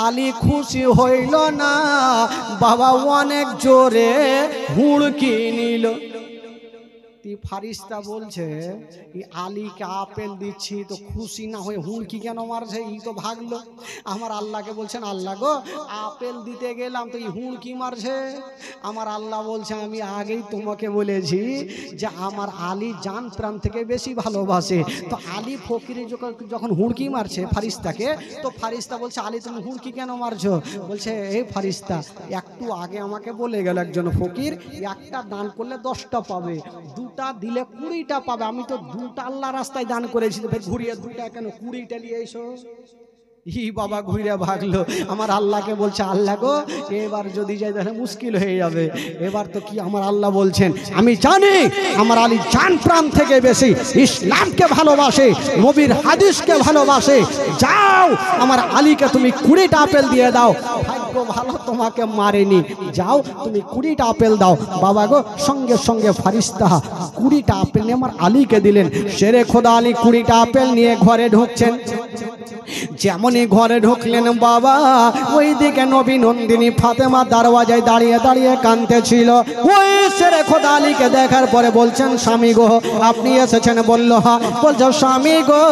আলী খুশি হইল না, বাবা অনেক জোরে হুড়কি নিল। ফারিস্তা বলছে আলীকে আপেল দিচ্ছি তো খুশি না হয়ে হুড়কি কেন মারছে, ই তো ভাগলো। আমার আল্লাহকে বলছেন আল্লাহ গো আপেল দিতে গেলাম তো এই হুড়কি মারছে। আমার আল্লাহ বলছে আমি আগেই তোমাকে বলেছি যে আমার আলী জান প্রাণ থেকে বেশি ভালোবাসে। তো আলী ফকিরে যখন হুড়কি মারছে ফারিস্তাকে, তো ফারিস্তা বলছে আলী তুমি হুড়কি কেন মারছো? বলছে এই ফারিস্তা একটু আগে আমাকে বলে গেল একজন ফকির একটা দান করলে 10টা পাবে, 2টা দিলে 20টা পাবে। আমি তো 2টা আল্লাহ রাস্তায় দান করেছি, ঘুরিয়ে 2টা কেন 20টা নিয়ে এসো। ই বাবা ঘুরে ভাগলো। আমার আল্লাহকে বলছে আল্লাহ গো এবার যদি যাই তাহলে মুশকিল হয়ে যাবে। এবার তো কি আমার আল্লাহ বলছেন আমি জানি আমার আলী জান প্রাণ থেকে বেশি ইসলামকে ভালোবাসে, নবীর হাদিসকে ভালোবাসে। যাও আমার আলীকে তুমি 20টা আপেল দিয়ে দাও। ভাগ্য ভালো তোমাকে মারেনি, যাও তুমি 20টা আপেল দাও। বাবা গো সঙ্গে সঙ্গে ফারিস্তা 20টা আপেল নিয়ে আমার আলীকে দিলেন। শেরে খোদা আলী 20টা আপেল নিয়ে ঘরে ঢুকছেন। যেমনই ঘরে ঢুকলেন বাবা ওই দিকে নবী নন্দিনী ফাতেমা দরওয়াজায় দাঁড়িয়ে দাঁড়িয়ে কাঁদতেছিল। ওই শেরে খোদা আলীকে দেখার পরে বলছেন স্বামী গো আপনি এসেছেন? বলল হ্যাঁ। বলছে স্বামী গো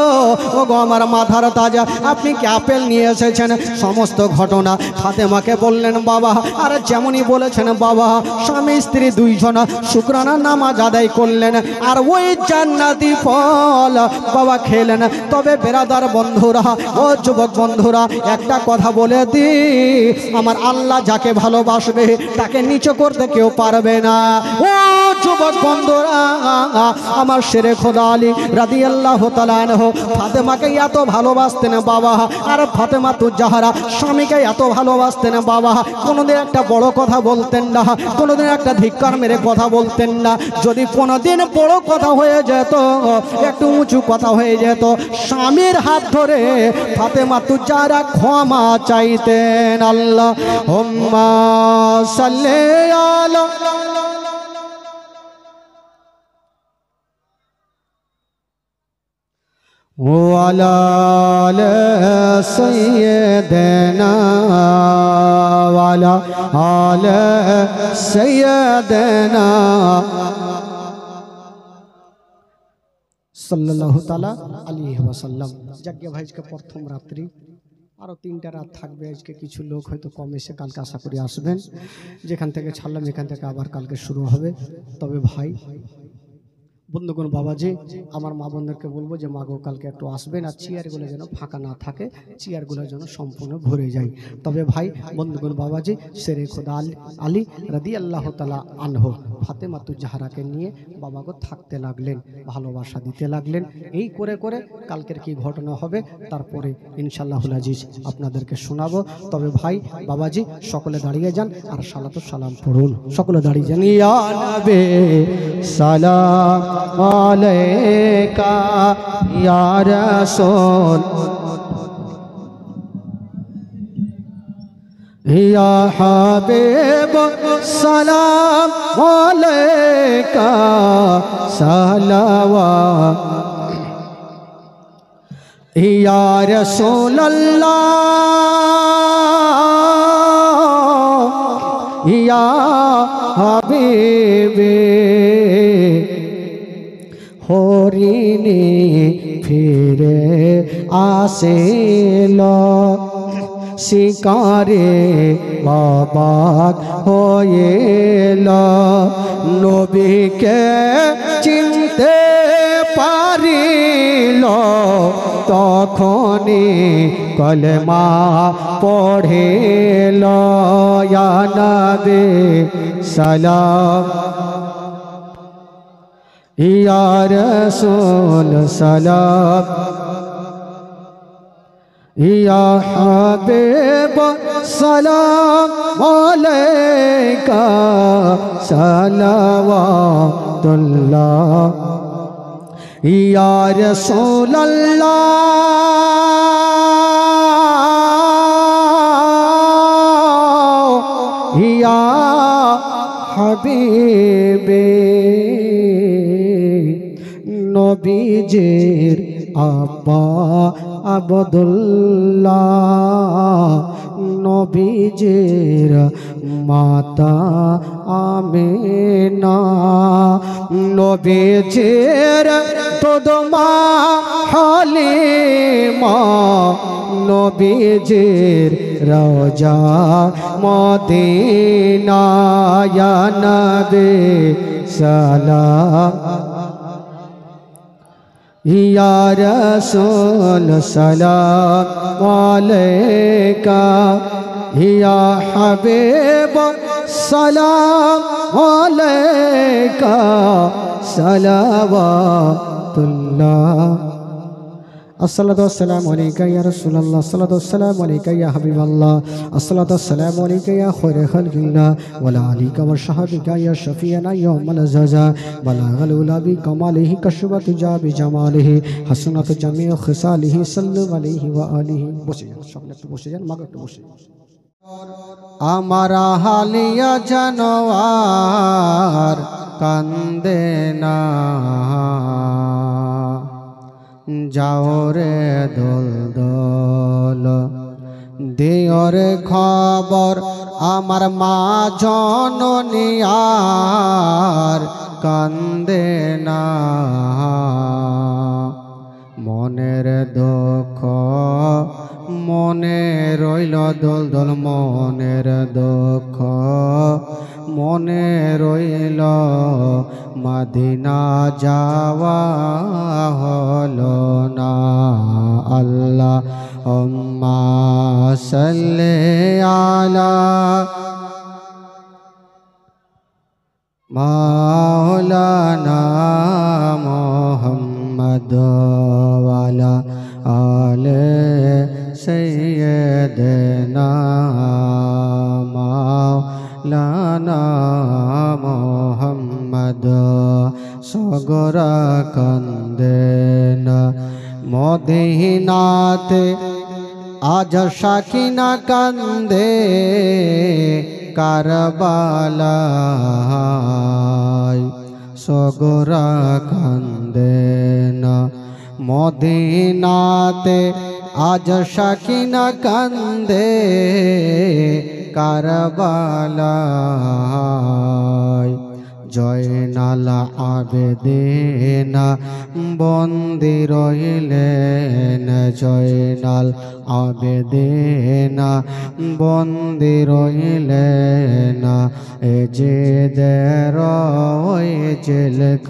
ও গো আমার মাথার তাজা আপনি কি আপেল নিয়ে এসেছেন? সমস্ত ঘটনা ফাতেমাকে বললেন বাবা। আর যেমনই বলেছেন বাবা স্বামী স্ত্রী 2 জন শুকরানা নামাজ আদায় করলেন আর ওই জান্নাতি ফল বাবা খেলেন। তবে বেরাদার বন্ধুরা ও যুবক বন্ধুরা একটা কথা বলে দি, আমার আল্লাহ যাকে ভালোবাসবে তাকে নিচু করতে কেউ পারবে না। ও যুবক বন্ধুরা আমার শেরে খোদা আলী রাদিয়াল্লাহু তাআলা আনহু ফাতেমাকে এত ভালোবাসতেন বাবা, আর ফাতেমা জাহরা স্বামীকে এত ভালোবাসতেন বাবা। কোনোদিন একটা বড় কথা বলতেন না, কোনোদিন একটা ধিক্কার মেরে কথা বলতেন না। যদি কোনোদিন বড় কথা হয়ে যেত, একটু উঁচু কথা হয়ে যেত, স্বামীর হাত ধরে ফাতেমা জাহরা ক্ষমা চাইতেন। আল্লাহুম্মা সাল্লি আলা ওয়ালা আলে সাইয়্যিদিনা ওয়ালা আলে সাইয়্যিদিনা সাল্লাল্লাহু তাআলা আলাইহি ওয়াসাল্লাম। যাজ্ঞে ভাই আজকে প্রথম রাত্রি, আরও 3টা রাত থাকবে। আজকে কিছু লোক হয়তো কম এসে কালকে আশা করি আসবেন। যেখান থেকে ছাড়লাম এখান থেকে আবার কালকে শুরু হবে। তবে ভাই বন্ধুগণ, বাবাজি, আমার মা বোনদেরকে বলবো যে মা গো কালকে একটু আসবেন, আর চেয়ারগুলো যেন ফাঁকা না থাকে, চেয়ারগুলো যেন সম্পূর্ণ ভরে যায়। তবে ভাই বন্ধুগণ, বাবাজি, শেরে খোদা আলী রাদিয়াল্লাহু তাআলা আনহু ফাতেমাতুজ জাহরাকে নিয়ে বাবা গো থাকতে লাগলেন, ভালোবাসা দিতে লাগলেন। এই করে করে কালকের কি ঘটনা হবে তারপরে ইনশাআল্লাহুল আজিজ আপনাদেরকে শোনাবো। তবে ভাই বাবাজি সকলে দাঁড়িয়ে যান আর সালাতু সালাম পড়ুন। সকলে দাঁড়িয়ে যান। ইয়া নবী সালাম আলাইকা ইয়া রাসূল ইয়া হাবিব সালাম আলাইকা সালাওয়াত ইয়া রাসূলুল্লাহ ইয়া হাবিবে হরিণী ফিরে আসিল শিকারে অবাক হইল নবীকে চিনতে পারিল তখনই কলমা পড়িল ইয়া নবী সালাম ইয়া রাসূল সালাম ইয়া হাবিব সালাম আলাইকা সালাওয়াতুল্লাহ ইয়া রাসূলুল্লাহ ইয়া হাবিবে নবীজির আব্বা আবদুল্লাহ নবীজির মাতা আমিনা নবীজির তোদমা হালিমা নবীজির রওজা মদিনা ইয়া নবী সালাম ইয়া রাসূল সালাম আলাইকা ইয়া হাবিব সালাম আলাইকা সালাওয়াতুল্লাহ আসসালাতু ওয়াসসালামু আলাইকা ইয়া রাসূলুল্লাহ আসসালাতু ওয়াসসালামু আলাইকা ইয়া হাবিবাল্লাহ আসসালাতু ওয়াসসালামু আলাইকা ইয়া খায়রা খালকিল্লাহ ওয়া লা আলাইকা ওয়া শাহাবিকা ইয়া শাফিয়ানা ইয়াউমাল জাযা বালাগাল উলা বি কামালিহি কাশবাতু জাবি জামালিহি হাসনাতু জামিউ খিসালিহি সাল্লাল্লাহু আলাইহি ওয়া আলিহি। বসে যান, সকলে একটু বসে যান, মাগো একটু বসে। আমার হালিয়া জানোয়ার কান্দে না যাও রে দোল দোল দিও রে খবর আমার মা জননী আর কান্দে না মনের দুঃখ মনে রইল দোল দোল মনের দুঃখ মনে রইল মদিনা যাওয়া হলো না আল্লাহ উম্মা সাল্লি আলা মাওলানা মুহাম্মদ ওয়ালা আলে সাইয়্যিদিনা মাওলানা মুহাম্মদ সগরা কান্দেন মদিনাতে আজ সাকিনা কান্দে কারবালায় সগরা কান্দেন মদিনাতে আজ সাকিনা কান্দে কারবালায় জয়নাল আবেদিন বন্দি রইলেন জয়নাল আবেদিন বন্দি রইলেন এ যে ওই জেলখানায়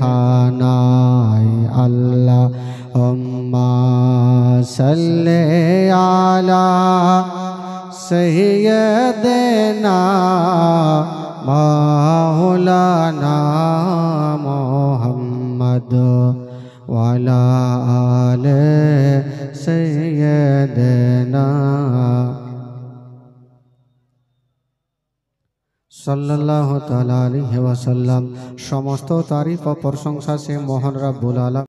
আল্লাহ সাল্লি আলা সাইয়্যিদিনা মাওলানা মুহাম্মদ ওয়া আলা আলি সাইয়্যিদিনা সাল্লাল্লাহু তাআলা আলাইহি ওয়াসাল্লাম। সমস্ত তারিফ ও প্রশংসা সে মহান রব্বুল আলামিন।